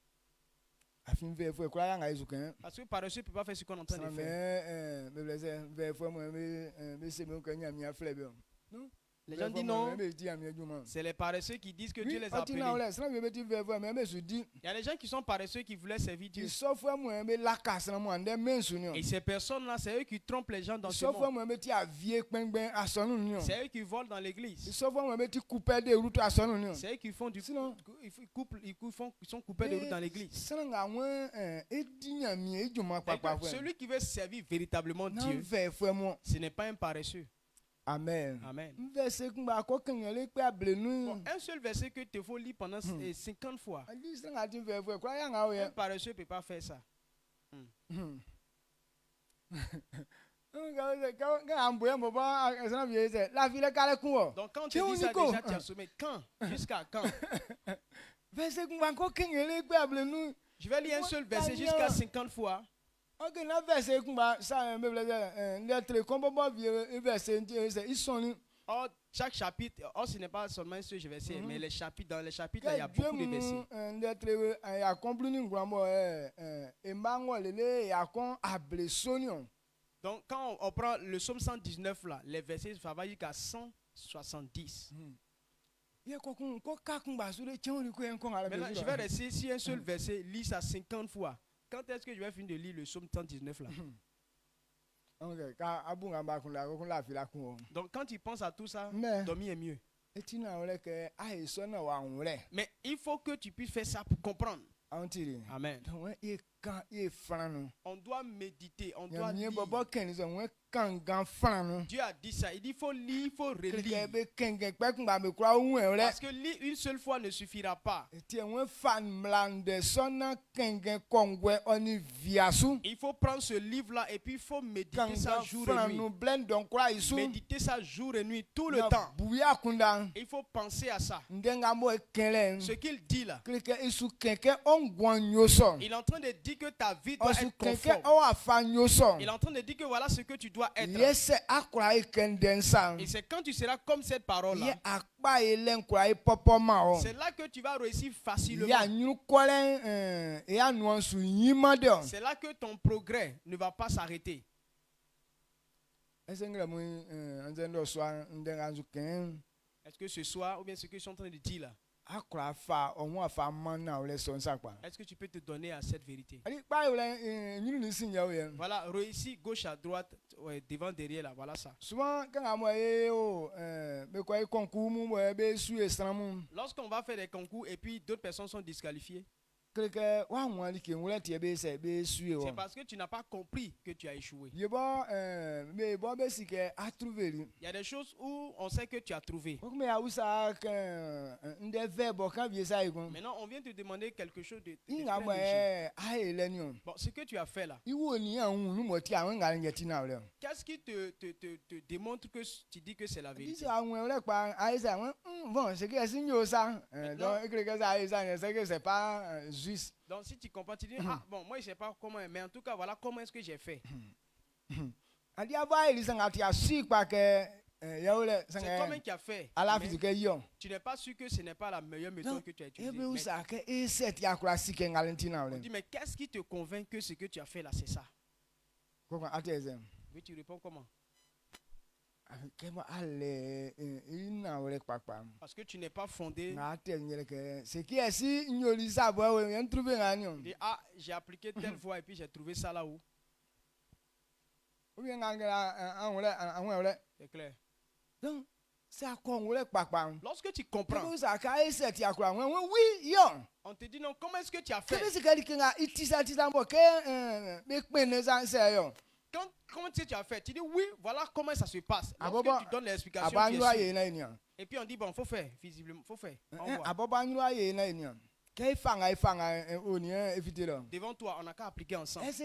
Afin ve fo kula nga isu ken. Parce que le paresseux ne peut pas faire ce qu'on est en train Ça de faire. me blesse ve fo mo me se me ko nya mi afle be. Non? Les gens disent non. Me ti ami ejuma. C'est les paresseux qui disent que Dieu les a Ati appelés. na wole, sana me ti ve fo me su di. Il y a des gens qui sont paresseux qui voulaient servir Dieu. Ti so fo mo me la kasna mo ande mensu ni. Et ces personnes-là, c'est eux qui trompent les gens dans ce So fo monde. mo me ti avie pengben asonu ni. C'est eux qui volent dans Ti l'église. so fo mo me ti couper de route asonu ni. C'est eux qui font du Sinon- ils sont coupés de route dans l'église. Sana nga won edinya mi ejuma Et papa que fo. celui qui veut servir véritablement Na Dieu, ve fo mo. ce n'est pas un paresseux. Amen. Amen. Verset kumba ko kenyele pe ablenu. Bon, un seul verset que te faut lire pendant 50 fois. Ali sanga tin fe fe kwa ya nga o Un ye. paresseux ne peut pas faire ça. Donc quand tu dis ça déjà, tu as sommé. Quand? Jusqu'à quand? Verset kumba ko kenyele pe ablenu. Je vais lire un seul verset jusqu'à 50 fois. Ok, na verset kumba ça me blesse lettre combo verset ils sont Or, chaque chapitre, or ce n'est pas seulement ce verset, mais les chapitres, dans les chapitres, il y a beaucoup de versets. lettre ya complini ngwamo embango lele ya kon ablesonion. Donc quand on prend le psaume 119 là, les versets ça va jusqu'à 170. Maintenant, je vais rester si un seul verset lit ça 50 fois. Quand est-ce que je vais finir de lire le psaume 119 là? Donc quand tu penses à tout ça, dormir est mieux. Mais il faut que tu puisses faire ça pour comprendre. Amen. On doit méditer, on doit lire. Dieu a dit ça. Il dit il faut lire, il faut relire. Parce que lire une seule fois ne suffira pas. Il faut prendre ce livre-là et puis il faut méditer ça jour et nuit. Méditer ça jour et nuit, tout le temps. Il faut penser à ça. Ce qu'il dit là. Il est en train de dire que ta vie doit être conforme. Il est en train de dire que voilà ce que tu dois être. Et c'est quand tu seras comme cette parole-là. C'est là que tu vas réussir facilement. C'est là que ton progrès ne va pas s'arrêter. Est-ce que ce soir, ou bien ce que je suis en train de dire là, est-ce que tu peux te donner à cette vérité? Voilà, réussi gauche à droite, ouais, devant, derrière là, voilà ça. Souvent, lorsqu'on va faire des concours et puis d'autres personnes sont disqualifiées, c'est parce que tu n'as pas compris que tu as échoué. Il y a des choses où on sait que tu as trouvé. Maintenant, on vient te demander quelque chose de très léger. Bon, ce que tu as fait là, qu'est-ce qui te démontre que tu dis que c'est la vérité? C'est pas juste. Donc si tu comprends, tu dis ah bon, moi je sais pas comment, mais en tout cas voilà comment est-ce que j'ai fait. C'est toi-même qui as fait. Tu n'es pas sûr que ce n'est pas la meilleure méthode que tu as utilisée. On dit mais qu'est-ce qui te convainc que ce que tu as fait là c'est ça? Oui, tu réponds comment? Parce que tu n'es pas fondé. Ah, j'ai appliqué telle voie et puis j'ai trouvé ça là-haut. C'est clair. Donc, lorsque tu comprends, on te dit non, comment est-ce que tu as fait? Comment tu as fait? Tu dis oui, voilà comment ça se passe. Lorsque tu donnes l'explication, et puis on dit bon, faut faire, visiblement, faut faire. Devant toi, on n'a qu'à appliquer ensemble. Est-ce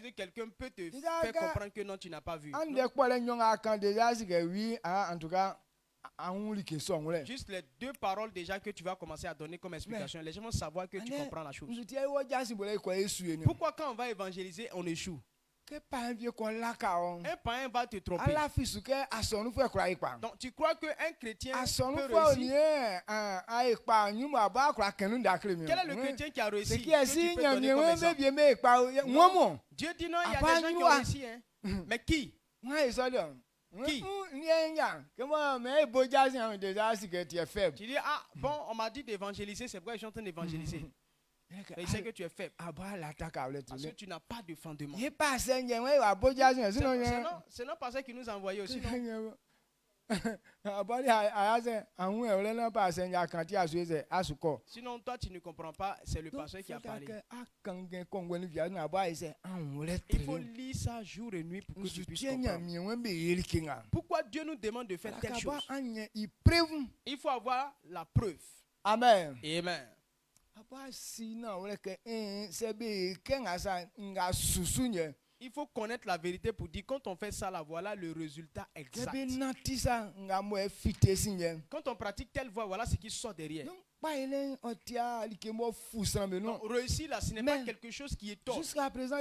que quelqu'un peut te faire comprendre que non, tu n'as pas vu? Juste les deux paroles déjà que tu vas commencer à donner comme explication, les gens vont savoir que tu comprends la chose. Pourquoi quand on va évangéliser, on échoue? Un païen va te tromper. Donc tu crois qu'un chrétien peut réussir? Quel est le chrétien qui a réussi? Dieu dit non, il y a des gens qui ont réussi. Hein? Mais qui? Qui? Tu dis ah bon, on m'a dit d'évangéliser, c'est pourquoi je suis en train d'évangéliser. Mais il sait que tu es faible. Parce que tu n'as pas de fondement. C'est non parce qu'il nous a envoyé aussi. Sinon, toi, tu ne comprends pas, c'est le pasteur qui a parlé. Il faut lire ça jour et nuit pour que tu puisses comprendre. Pourquoi Dieu nous demande de faire telle chose? Il faut avoir la preuve. Amen. Amen. Il faut connaître la vérité pour dire quand on fait ça, là, voilà le résultat exact. Quand on pratique telle voie, voilà ce qui sort derrière. Donc, réussir là, ce n'est pas quelque chose qui est tort. Jusqu'à présent,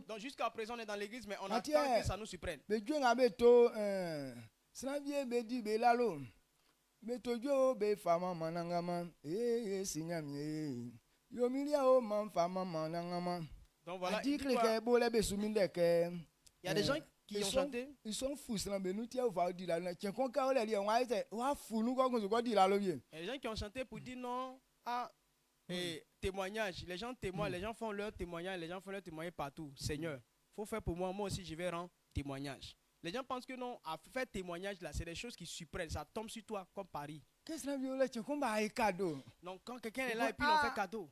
donc jusqu'à présent, on est dans l'église, mais on attend que ça nous surprenne. Donc voilà, il y a des gens qui ont chanté. Ils sont fous. Il y a des gens qui ont chanté pour dire non à témoignage. Les gens témoignent, les gens font leur témoignage, les gens font leur témoignage partout. Seigneur, il faut faire pour moi, moi aussi je vais rendre témoignage. Les gens pensent que non, à faire témoignage là, c'est des choses qui surprennent, ça tombe sur toi comme Paris. Donc quand quelqu'un est là et puis on fait cadeau.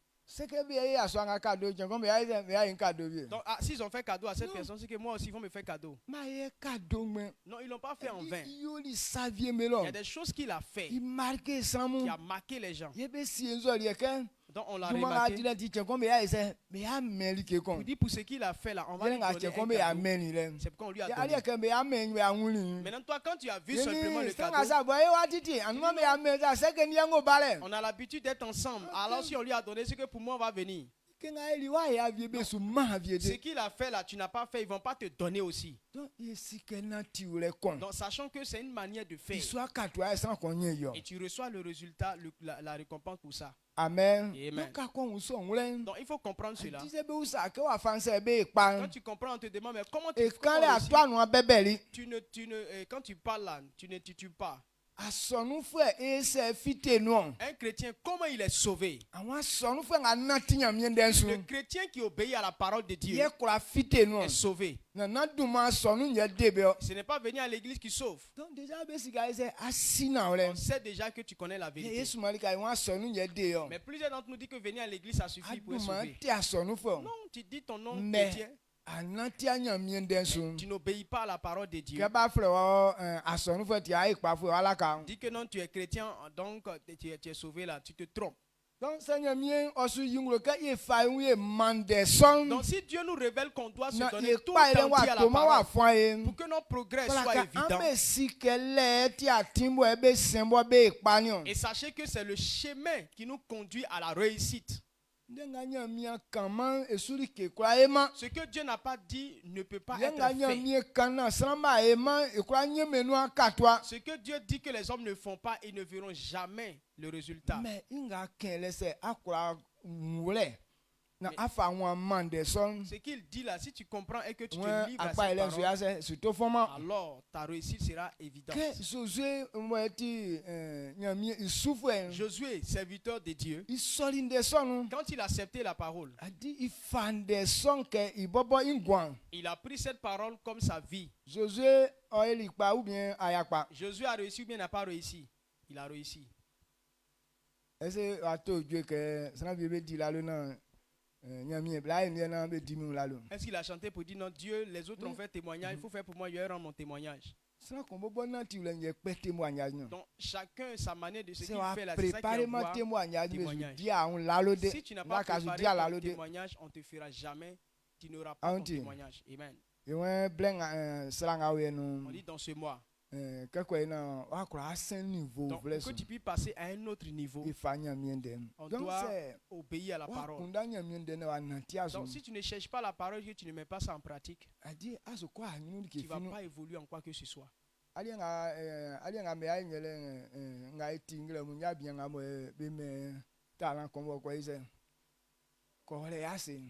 Donc s'ils ont fait cadeau à cette personne, c'est que moi aussi ils vont me faire cadeau. Non, ils l'ont pas fait en vain. Il y a des choses qu'il a fait qui a marqué les gens. Donc on l'a remarqué. Vous dites pour ce qu'il a fait là, on va lui donner un cadeau. C'est pourquoi on lui a donné. Maintenant toi quand tu as vu simplement le cadeau, on a l'habitude d'être ensemble. Alors si on lui a donné, c'est que pour moi on va venir. Ce qu'il a fait là, tu n'as pas fait, ils ne vont pas te donner aussi. Donc sachant que c'est une manière de faire. Et tu reçois le résultat, la récompense pour ça. Amen. Amen. Donc il faut comprendre cela. Quand tu comprends, on te demande mais comment tu fais? Quand tu parles là, tu ne titubes pas. Un chrétien, comment il est sauvé? Le chrétien qui obéit à la parole de Dieu est sauvé. Ce n'est pas venir à l'église qui sauve. On sait déjà que tu connais la vérité. Mais plusieurs d'entre nous disent que venir à l'église ça suffit pour être sauvé. Non, tu dis ton nom chrétien. Tu n'obéis pas à la parole de Dieu. Dis que non, tu es chrétien, donc tu es sauvé là, tu te trompes. Donc si Dieu nous révèle qu'on doit se donner tout entier à la parole pour que nos progrès soient évidents. Et sachez que c'est le chemin qui nous conduit à la réussite. Ce que Dieu n'a pas dit ne peut pas être fait. Ce que Dieu dit que les hommes ne font pas, ils ne verront jamais le résultat. Ce qu'il dit là, si tu comprends et que tu te livres à cette parole, alors ta réussite sera évidente. Josué, serviteur de Dieu, quand il a accepté la parole, il a pris cette parole comme sa vie. Josué a réussi ou bien n'a pas réussi? Il a réussi. Est-ce qu'il a chanté pour dire non, Dieu, les autres ont fait témoignage, il faut faire pour moi, je vais rendre mon témoignage. Donc chacun sa manière de ce qu'il fait là, c'est ça qui envoie témoignage. Si tu n'as pas préparé ton témoignage, on ne te fera jamais, tu n'auras pas ton témoignage. Amen. On dit dans ce mois. Donc, pour que tu puisses passer à un autre niveau, on doit obéir à la parole. Donc si tu ne cherches pas la parole, que tu ne mets pas ça en pratique, tu ne vas pas évoluer en quoi que ce soit.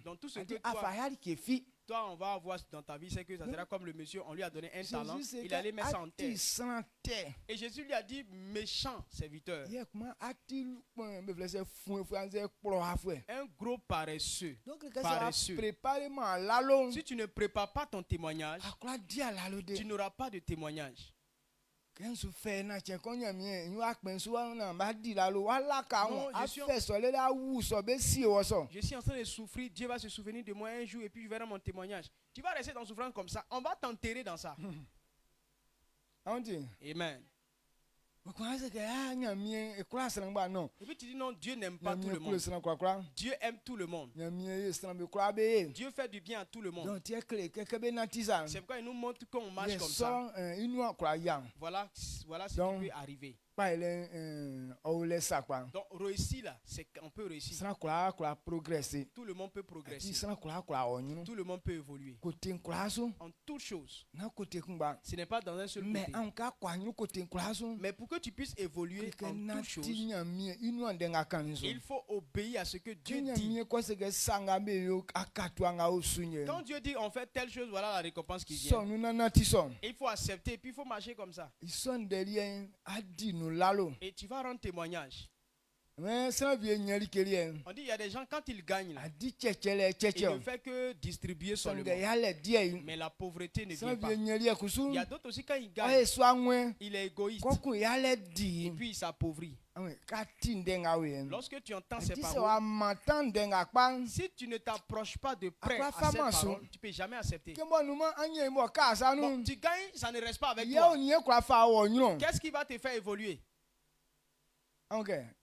Donc tout ce que toi, on va voir dans ta vie, c'est que ça sera comme le monsieur, on lui a donné un talent, il allait mettre ça en terre. Et Jésus lui a dit, méchant serviteur. Un gros paresseux. Si tu ne prépares pas ton témoignage, tu n'auras pas de témoignage. Non, je suis en train de souffrir, Dieu va se souvenir de moi un jour et puis je verrai mon témoignage. Tu vas rester dans souffrance comme ça, on va t'enterrer dans ça. Amen. Et puis tu dis non, Dieu n'aime pas tout le monde. Dieu aime tout le monde. Dieu fait du bien à tout le monde. C'est pourquoi il nous montre qu'on marche comme ça. Voilà ce qui peut arriver. Donc réussir là, c'est qu'on peut réussir. Tout le monde peut progresser. Tout le monde peut évoluer. En toutes choses. Ce n'est pas dans un seul côté. Mais pour que tu puisses évoluer en toutes choses, il faut obéir à ce que Dieu dit. Quand Dieu dit on fait telle chose, voilà la récompense qui vient. Il faut accepter et puis il faut marcher comme ça. Et tu vas rendre témoignage. On dit il y a des gens quand ils gagnent là, ils ne font que distribuer seulement. Mais la pauvreté ne vient pas. Il y a d'autres aussi quand ils gagnent, il est égoïste. Et puis il s'appauvrit. Lorsque tu entends ces paroles, si tu ne t'approches pas de près à ces paroles, tu ne peux jamais accepter. Bon, tu gagnes, ça ne reste pas avec toi. Qu'est-ce qui va te faire évoluer?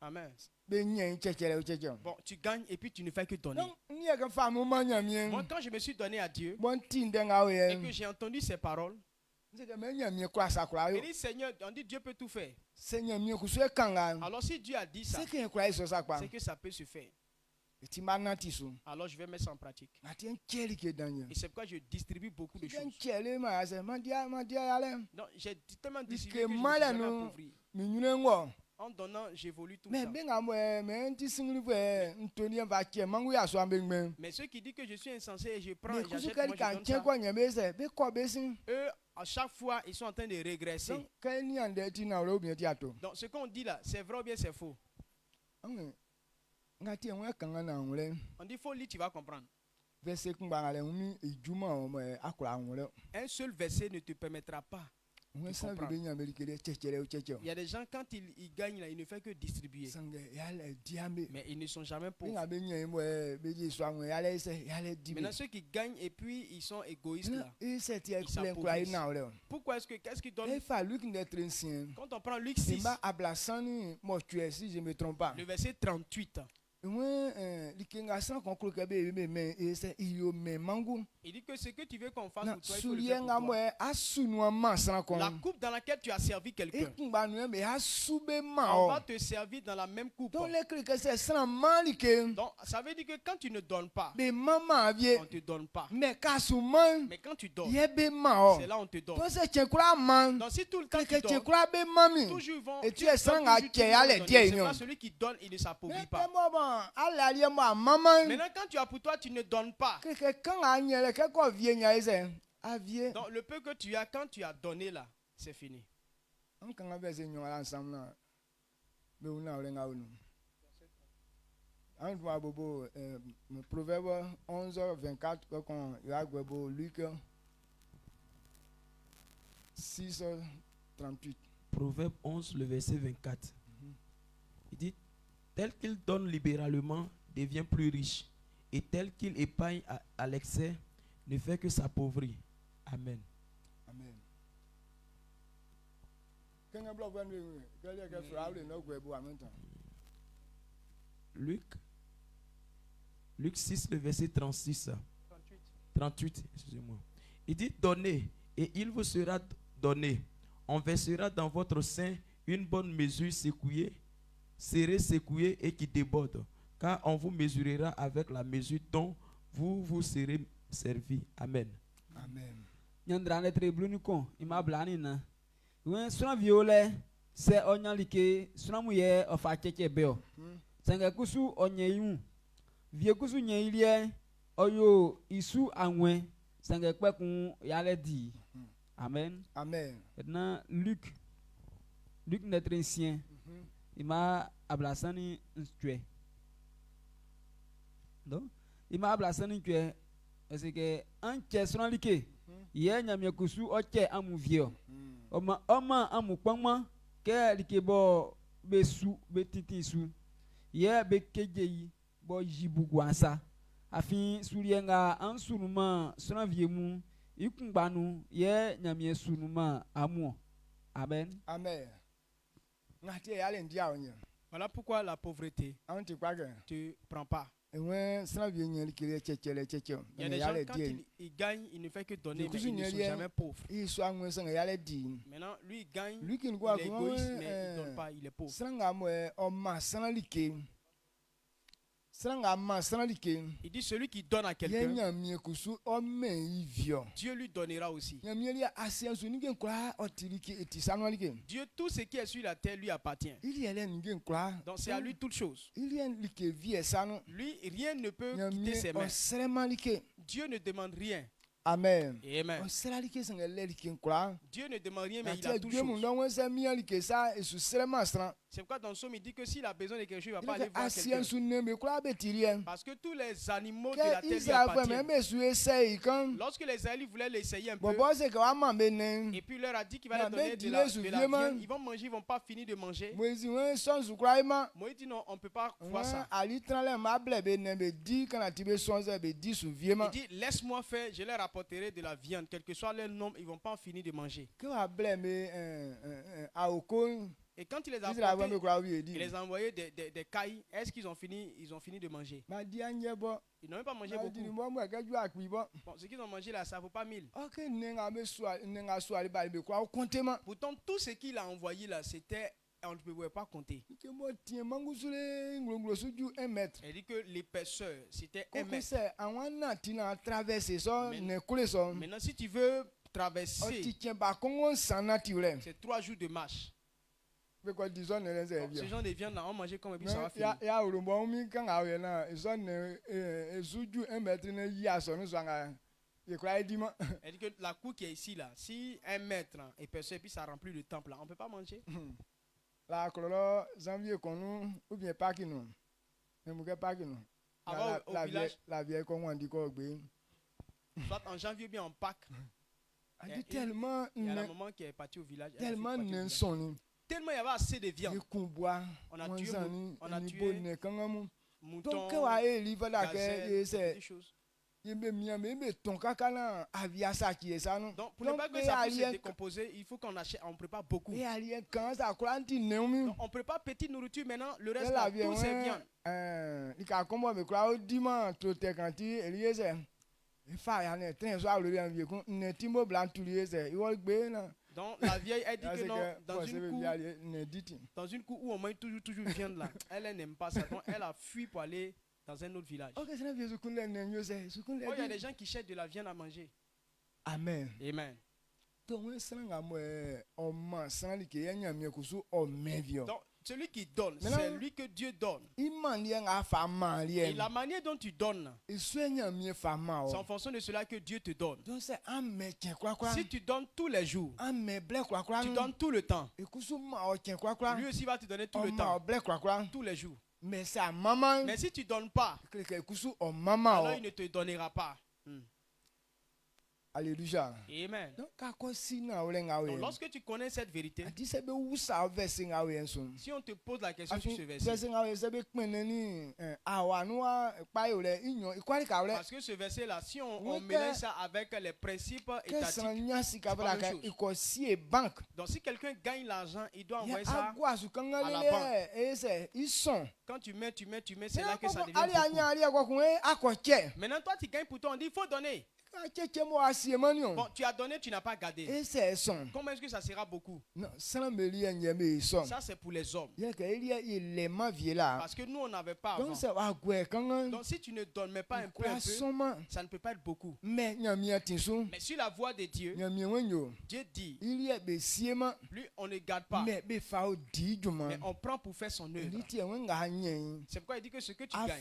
Amen. Bon, tu gagnes et puis tu ne fais que donner. Moi, quand je me suis donné à Dieu et que j'ai entendu ces paroles, il dit Seigneur, on dit Dieu peut tout faire. Alors si Dieu a dit ça, c'est que ça peut se faire. Alors je vais mettre ça en pratique. Et c'est pourquoi je distribue beaucoup de choses. Non, j'ai tellement distribué que je me suis jamais appauvri. En donnant, j'évolue tout le temps. Mais ceux qui disent que je suis insensé et je prends et j'achète, moi je donne ça. Eux, à chaque fois, ils sont en train de régresser. Donc ce qu'on dit là, c'est vrai ou bien c'est faux? On dit faut lire, tu vas comprendre. Un seul verset ne te permettra pas. Il y a des gens quand ils gagnent là, ils ne font que distribuer. Mais ils ne sont jamais pauvres. Maintenant ceux qui gagnent et puis ils sont égoïstes là, ils s'appauvrissent. Pourquoi est-ce que qu'est-ce qu'ils donnent? Quand on prend Luc 6, le verset 38. Il dit que ce que tu veux qu'on fasse pour toi, il faut le faire pour toi. La coupe dans laquelle tu as servi quelqu'un, on va te servir dans la même coupe. Donc ça veut dire que quand tu ne donnes pas, on ne te donne pas. Mais quand tu donnes, c'est là où on te donne. Donc si tout le temps tu donnes, toujours ils vont, c'est pas celui qui donne, il ne s'appauvrit pas. Maintenant quand tu as pour toi, tu ne donnes pas. Donc le peu que tu as, quand tu as donné là, c'est fini. Proverbe 11, 24, Luc 6, 38. Proverbe 11, le verset 24. Il dit, tel qu'il donne libéralement devient plus riche, et tel qu'il épargne à l'excès ne fait que s'appauvrir. Amen. Amen. Luc 6, le verset 36. 38, excusez-moi. Il dit, donnez, et il vous sera donné. On versera dans votre sein une bonne mesure secouée, serrée, secouée et qui déborde, car on vous mesurera avec la mesure dont vous vous serez servi. Amen. Amen. Nyandrane treblu ko imablani na. Wen suna viole se onyalike suna muye ofa keke beo. Sanga kusu onyeyu. Vie kusu nyeilie oyo isu anwe Sangekpekun yale dit. Amen. Amen. Maintenant, Luc notre ancien, il m'a ablasani tué. Donc, il m'a ablasani tué. Parce que un question liké, hier n'y a mieux que sous ok amouvio. Oma amupama ke likebo be sou be titi sou. Hier be kejeyi bo jibugwansa. Afin soulienga en sunuma sona viemu ikungbanu ye nyamie sunuma amu. Amen. Amen. Ngati yale ndia onye. Voilà pourquoi la pauvreté, Anti kwaga. tu prends pas. Enwe sana vie nyeli kile chechele cheche. Il y a des gens, quand ils gagnent, ils ne font que donner, mais ils ne sont jamais pauvres. Iso anwe sanga yale di. Maintenant, lui, il gagne, Lui qui il ngwa est égoïste, mais il ne donne pas, il est pauvre. Sanga mwe o ma sana like. Sanga ma sana like. Il dit, celui qui donne à quelqu'un, Yenya mie kusu o me ivio. Dieu lui donnera aussi. Nyamie ya asiansu nige nkwa otiriki eti sana like. Dieu, tout ce qui est sur la terre, lui appartient. Il y a nige nkwa. Donc c'est à lui toute chose. Il y a like vie sana. Lui, rien ne peut quitter Nyamie ses o mains. serema like. Dieu ne demande rien. Amen. Amen. O sera like sanga le like nkwa. Dieu ne demande rien, mais il Ati a toute chose. C'est pourquoi dans le psaume, il dit que s'il a besoin de quelque chose, il ne va pas aller voir quelqu'un. Parce que tous les animaux de la terre lui appartiennent. Lorsque les Israélites voulaient l'essayer un peu, et puis il leur a dit qu'il va leur donner de la viande, ils vont manger, ils ne vont pas finir de manger. Moïse dit non, on ne peut pas voir ça. Il dit laisse-moi faire, je leur apporterai de la viande, quel que soit leur nombre, ils ne vont pas finir de manger. Et quand il les a apportés, il les a envoyés des cailles. Est-ce qu'ils ont fini? Ils ont fini de manger. Ils n'ont même pas mangé beaucoup. Bon, ce qu'ils ont mangé là, ça ne vaut pas 1000. Pourtant, tout ce qu'il a envoyé là, c'était, on ne pouvait pas compter. Il dit que l'épaisseur, c'était 1 mètre. Maintenant, si tu veux traverser, c'est 3 jours de marche. Bon, ce genre de viande là, on mangeait comme et puis ça va finir. Elle dit que la cour qui est ici là, si 1 mètre épaisseur et puis ça remplit le temple là, on ne peut pas manger. Avant au village, soit en janvier ou bien en Pâques, il y a la maman qui est partie au village. Tellement il y avait assez de viande. On a tué mouton, gazelle, des choses. Donc pour ne pas que ça puisse se décomposer, il faut qu'on achète, on prépare beaucoup. Donc, on prépare petite nourriture maintenant, le reste là, tout c'est viande. Donc la vieille elle dit que non, dans une cour où on mange toujours viande là, elle n'aime pas ça, donc elle a fui pour aller dans un autre village. Oh, il y a des gens qui cherchent de la viande à manger. Amen. Amen. Donc celui qui donne, c'est lui que Dieu donne. Et la manière dont tu donnes, c'est en fonction de cela que Dieu te donne. Si tu donnes tous les jours, tu donnes tout le temps, lui aussi va te donner tout le temps, tous les jours. Mais si tu ne donnes pas, alors il ne te donnera pas. Alléluia. Amen. Donc, lorsque tu connais cette vérité, si on te pose la question sur ce verset, parce que ce verset là, si on mélange ça avec les principes étatiques, c'est pas la même chose. Donc si quelqu'un gagne l'argent, il doit envoyer ça à la banque. Quand tu mets, c'est là que ça devient beaucoup. Maintenant toi tu gagnes pour toi, on dit il faut donner. Bon, tu as donné, tu n'as pas gardé. Comment est-ce que ça sera beaucoup? Ça, c'est pour les hommes. Parce que nous, on n'avait pas avant. Donc, si tu ne donnes pas un peu, ça ne peut pas être beaucoup. Mais sur la voie de Dieu, Dieu dit, plus on ne garde pas, mais on prend pour faire son œuvre. C'est pourquoi il dit que ce que tu gagnes,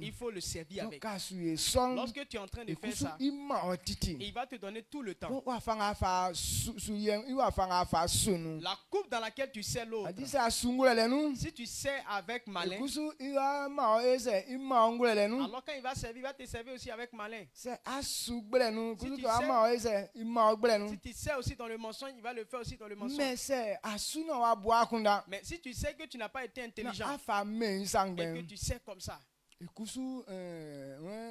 il faut le servir avec. Lorsque tu es en train de faire ça, ima Et otiti il va te donner tout le temps. donc wa fanga fa suyen iwa fanga fa sunu La coupe dans laquelle tu sais l'autre. adi sa sungulele nu Si tu sais avec malin, ekusu iwa ma ese ima ngulele nu alors quand il va servir, il va te servir aussi avec malin. se asu gbele nu Si kusu tu to sais- ama ese ima gbele nu Si tu sais aussi dans le mensonge, il va le faire aussi dans le mensonge. mais se asu na wa bo akunda Mais si tu sais que tu n'as pas été na intelligent afa me et que sangbe tu sais comme ça, ekusu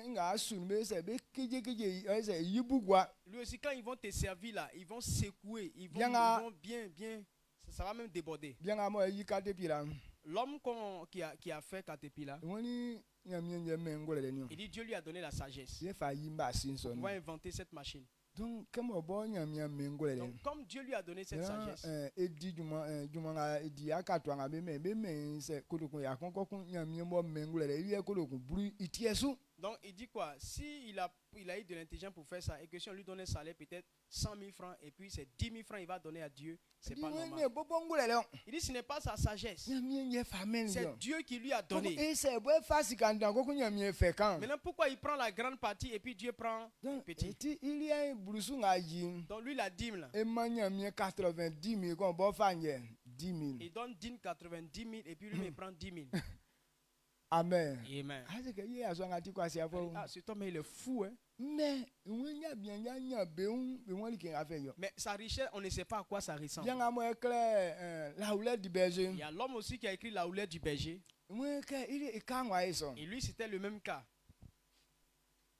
nga asu me se be keje ese yibugwa lui aussi quand ils vont te servir là, ils vont secouer, ils vont, Bien, ils vont bien, ça va même déborder. bien amo yi katepila L'homme qui a fait Caterpillar, woni nyamie nyame ngulele ni il dit Dieu lui a donné la sagesse. ye fa yimba sinso On va inventer cette machine. donc kemo bo nyamie me ngulele Donc comme Dieu lui a donné cette sagesse, edi juma nga edi akatwa nga be me se kodokun ya konkokun nyamie mo me ngulele ye kodokun buru itiesu donc il dit quoi? Si il a eu de l'intelligence pour faire ça et que si on lui donnait un salaire peut-être 100 000 francs et puis c'est 10 000 francs il va donner à Dieu, c'est pas ne normal. bobo ngulele Il dit ce n'est pas sa sagesse, nyamie ye fa men c'est yo Dieu qui lui a donc donné. e se bo fa sikanda kokun nyamie fe kan Maintenant pourquoi il prend la grande partie et puis Dieu prend donc petit? eti ili en burusu nga yi Donc lui la dîme là, e ma nyamie 90 000 kon bo fa nye 10 000 il donne dîme 90 000 et puis lui il prend 10 000. amen Amen. ase ke ye aso nga ti kwasi afo Ah, cet homme il est fou hein. mais nya bien nya beun be won li ken afa yo Mais sa richesse, on ne sait pas à quoi ça ressemble. bien amo ekle la houlette du berger Il y a l'homme aussi qui a écrit la houlette du berger. moi ke ili e kan wa eso Et lui, c'était le même cas.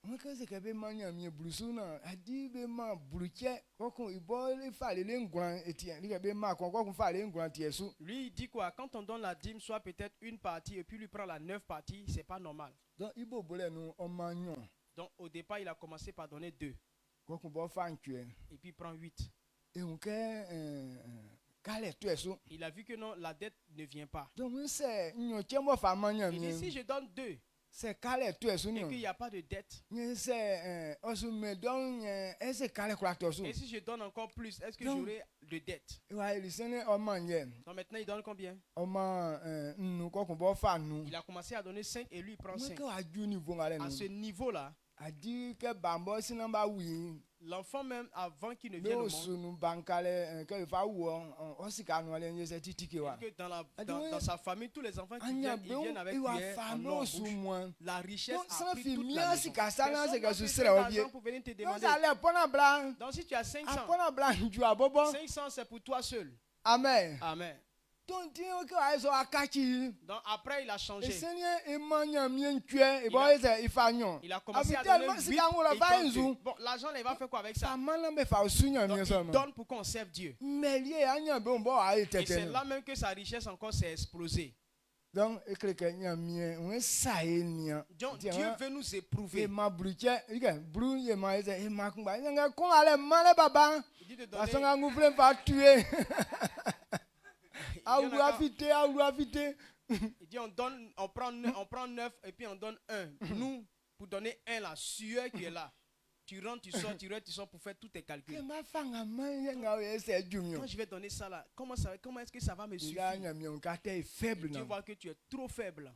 moi ke se ke be ma nya mi blusu na adi be ma bluche kokun ibo le fa le ngran etien li ke be ma kokun fa le ngran tiesu Lui, il dit quoi? Quand on donne la dîme, soit peut-être une partie et puis lui prend la 9 parties, c'est pas normal. donc ibo bole nu o ma nyon Donc au départ, il a commencé par donner 2 kokun bo fa ntue et puis il prend 8. e un ke kale tu eso Il a vu que non, la dette ne vient pas. donc moi c'est nyon chemo fa ma nya Il dit si mi je donne 2 c'est kale tu eso et ni qu'il n'y a pas de dette, ni c'est osu me don ese kale kwa to so et si je donne encore plus, est-ce que Non. j'aurai de dette? wa ili sene o ma nye Donc maintenant, il donne combien? o ma nu kokun bo fa nu Il a commencé à donner 5 et lui, il prend moi 5. ke wa ju ni vongale À nu ce niveau-là, adi ke bambo sinamba wi l'enfant même, avant qu'il ne me vienne au o monde, sunu bankale ke fa wo o sika nu ale nye se titike wa que dans, Ah, dans sa famille, tous les enfants qui anya viennent, be ils viennent avec i wa cuillère fa en me or o en su bouche. mo La richesse donc a sans pris fi toute mia la maison. sika sana se Personne ke n'a su te sere donne o bie l'argent pour venir te donc demander. ça le pona bla Donc si tu as 500, apona bla ju abobo 500 c'est pour toi seul. amen Amen. donc ti o ke wa so akachi Donc après, il a changé. esenie emanya mie ntue e bo Il a- ese ifanyo Il a commencé à Abitel, donner moi, 8 si quand on la et il va, prend ils 2. ont- Bon, l'argent, là, il va faire quoi avec ça? sa mana be fa osunya Donc, mie il so ma donne pour qu'on serve Dieu. mais lié anya be on bo a Et c'est etete là même que sa richesse encore s'est explosée. donc ekle ke nya mie on sa enia Donc Tiens, Dieu hein. veut nous e éprouver. ma bruche ike bru ye ma ese e ma kumba nga kon ale male baba Il dit de donner. asanga ngufle va tuer Il dit, on a- aulu afite il dit, on prend 9 et puis on donne 1. Nous, pour donner 1 là, sueur qui est là. Tu rentres, tu sors, tu rentres, tu sors pour faire tous tes ke calculs. ma fanga man ye nga ese jumio Quand je vais donner ça là, comment est-ce que ça va me ila suffire? nya mie on ka te faible Dieu na voit que tu es trop faible.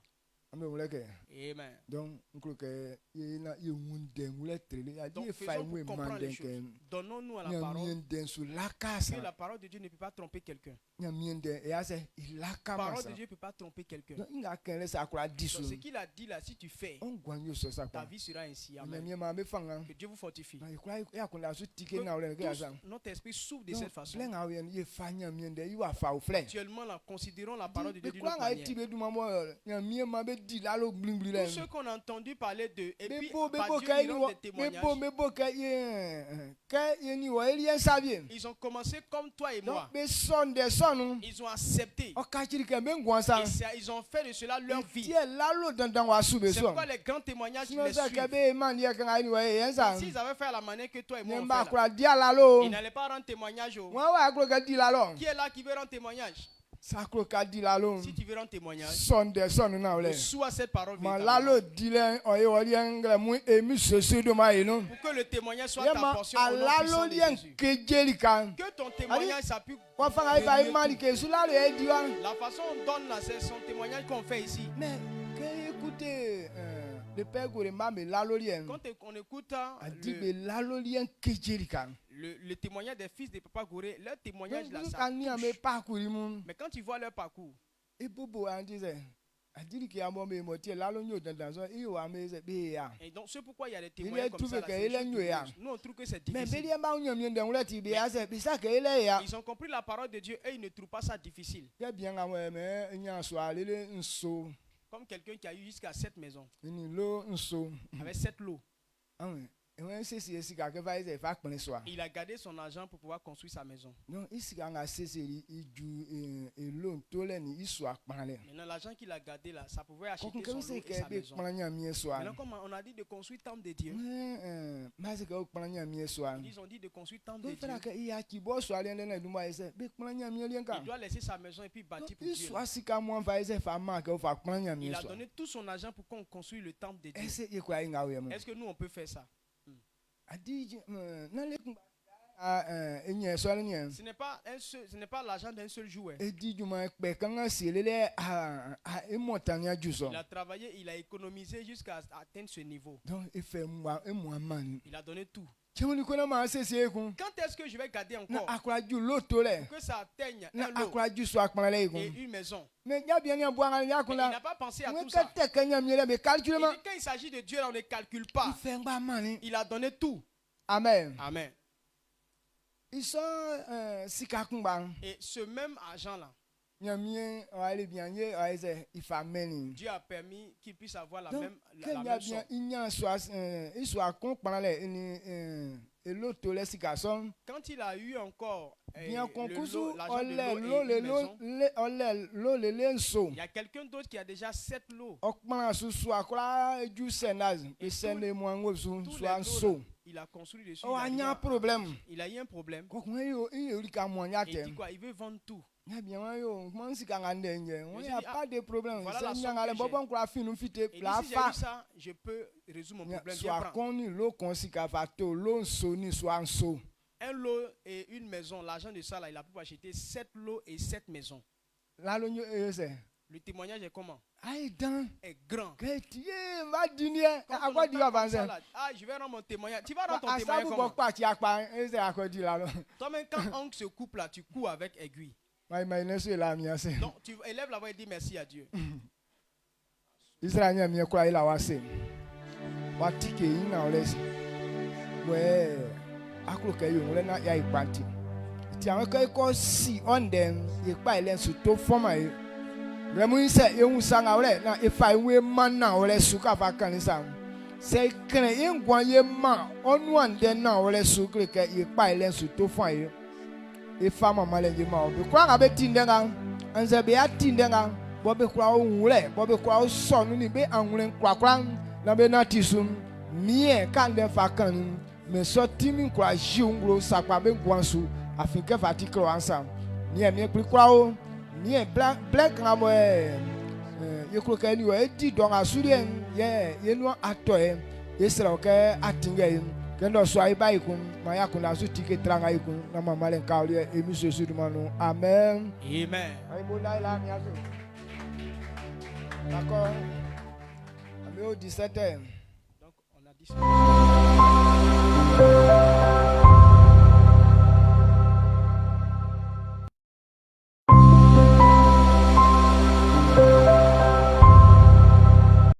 ambe muleke Amen. donc nklo ke ye na ye wunde ngule trele ya Donc di fa faisons pour we comprendre les manden choses. ke Donnons-nous à la nya parole. mie den su Que lakasa la parole de Dieu ne peut pas tromper quelqu'un. nya mie den e ase La ilaka parole masa de Dieu ne peut pas tromper quelqu'un. donc inga kele sa akura disu Donc, ce qu'il a dit là, si tu fais, on gwanyo so sa ta kwa vie sera ainsi. nya Amen. mie ma be fanga Que Dieu vous fortifie. na ikura ya kunda su tike Que na ole ke tous asa notre esprit souffre de donc cette façon. plen awe ye fa nya mie den you afa o fle Actuellement, là, considérons la parole de Dieu be d'une kura autre nga manière. eti be duma mo nya mie ma be di la lo gblingbli Tous le ceux qu'on a entendu parler d'eux, et puis bebo par bebo Dieu, ke ils ni rendent wo des témoignages. bebo ke ye ni wo eli en savie Ils ont commencé comme toi et moi. donc be son de sonu Ils ont accepté. o ka chiri ke be ngwan sa Et ils ont fait de cela leur vie. tie la lo dandan wa su be C'est so pourquoi les grands témoignages sinon les ça ke suivent. be man ye kan ai ni wo ye sa S'ils avaient fait à la manière que toi et moi ne on ba fait là, kura dia la lo ils n'allaient pas rendre témoignage. wa wa kuro ke di la lo Qui est là qui veut rendre témoignage? sa kuro ka di la lo Si tu veux rendre témoignage, son de sonu na ole sois cette parole ma la véritablement. lo di le o ye wo li engle mu emi sese do ma ye no Pour que le témoignage soit ye ta ma portion au nom ala puissant lo de li en Jésus. ke jeli kan Que ton témoignage s'appuie. wa fanga ai fa mali ke su la lo e di wa La façon dont on donne là, c'est son témoignage qu'on fait ici. mais que écoutez le père Gorema me lalolien. Quand on écoute A dit me lalolien kejerikan. le témoignage des fils de Papa Goré, leur témoignage là, ça Quand on me touche. parcours mon. Mais quand tu vois leur parcours, Et Bobo a dit a dit qu'il y a mon mémotier lalonio dans un et a me ya. et donc c'est pourquoi il y a des Il témoignages est comme trouvé ça. Là, c'est qu'il des est choses nué, hein. douloureuses. Nous on trouve que c'est Mais difficile. bien ma union mien dans la tibi a c'est ça que il est ya. Ils ont compris la parole de Dieu et ils ne trouvent pas ça difficile. C'est bien à moi mais il y a soit le nso. Comme quelqu'un qui a eu jusqu'à 7 maisons, Ni lo nso. avec 7 lots. Ah oui. Et on sait si c'est quelque va il va prendre soir. Il a gardé son argent pour pouvoir construire sa maison. Non, ici quand on a cessé il du et l'on toleni il soit parler. Maintenant, l'argent qu'il a gardé là, ça pouvait acheter Comme son lot c'est et que sa be maison. prendre mien soir. Maintenant, comme on a dit de construire temple de Dieu, Mais c'est que prendre mien soir. ils ont dit de construire temple de Donc Dieu. frère que il y a qui bosse soir là dans nous moi c'est be prendre mien lien Il quand. doit laisser sa maison et puis bâtir pour Il Dieu. soit si quand moi va essayer faire marque au va prendre Il mien a soir. donné tout son argent pour qu'on construise le temple de Dieu. Est-ce que quoi il a eu Est-ce que nous on peut faire ça? a dit non les il soir ni. Ce n'est pas l'argent d'un seul joueur. Et dit du moins que quand c'est les et montagne du son. Il a travaillé, il a économisé jusqu'à atteindre ce niveau. Donc il fait moi et moi man. Il a donné tout. Tu me connais ma c'est quoi? Quand est-ce que je vais garder Na encore akwa du loto le. pour que ça atteigne Na un lot akwa du so akpan le et igun. une maison? Mais ya bien ya boire ya Mais il kuna. n'a pas pensé à Moi tout ça. que te kanya miele me Il calcule dit, quand il s'agit de Dieu, là, on ne calcule il pas. fait ba mani. Il a donné tout. Amen. Amen. Ils sont sika kumba. Et ce même argent-là, Nyamien aller bien ye aize il fa meni. Dieu a permis qu'il puisse avoir la Donc même Kenya somme. bien il y a soit il soit comprendre le ni et l'autre le sika son. Quand il a eu encore Bien concours l'argent de ole l'eau et une lo maison, le ole lo le lenso. il y a quelqu'un d'autre qui a déjà 7 lots. Okpana susu akora ju senaz e sene mo ngozu Tous so les anso. lots, là, il a construit dessus. Oh Il anya a problème. eu un problème. Kokun yo iri ka mo nya Et il te. dit quoi? Il veut vendre tout. Ya bien yo mo si ka ngande nje. On Je y a dis, pas de problème. voilà C'est la nya somme ngale que bobo nkura finu fite Et dit, la si j'ai fa. eu ça, je peux résoudre mon problème. So Viens prendre. akoni lo kon si ka fa to lo nso ni so anso. Un lot et une maison, l'argent de ça, là, il a pu acheter 7 lots et 7 maisons. La lo nyo ese. Le témoignage est comment? Ai dan. Est grand. Que tu va dîner. Quand on Akwa di entend comme avancer. ça, là, ah, je vais rendre mon témoignage. Tu vas rendre ton Asabu témoignage bo comment? pa ti akpa ese akodi la lo. Toi-même, quand oncle se coupe là, tu cours avec aiguille. Mai ne se la mi ase. Donc, tu élèves la voix et dis merci à Dieu. Israel nya mi kwa ila wase. Watike ina olesi. We aklo ke yo le na ya ipanti. Ti awon ke ko si on dem ipa ile su to forma e. Remu se ehun sanga ole na ifa iwe man na ole su ka fa kan sa. Se kren engwan ye ma onu ande na ole su kre ke ipa ile su to fon e. Ifa mama le je ma o be kwa ga be tindenga. Anze be atindenga. Bobe kwa unle bobe kwa sonu ni be anwulen kwa na be na tisum mie kan de fa kan me so timi kwa jiungro sakwa be gwansu afike fatikro ansa ni e mi kwa o ni e black na mo ye kro ka ni o e di don asuri ye nu ato ye sra o ke atinga ye kendo so ai bai kun ma ya kun asu tike tranga ikun na mama le ka o e mi so su manu amen Amen. ai mo la mi aso. D'accord. Améo 17. Donc, on a dit ça.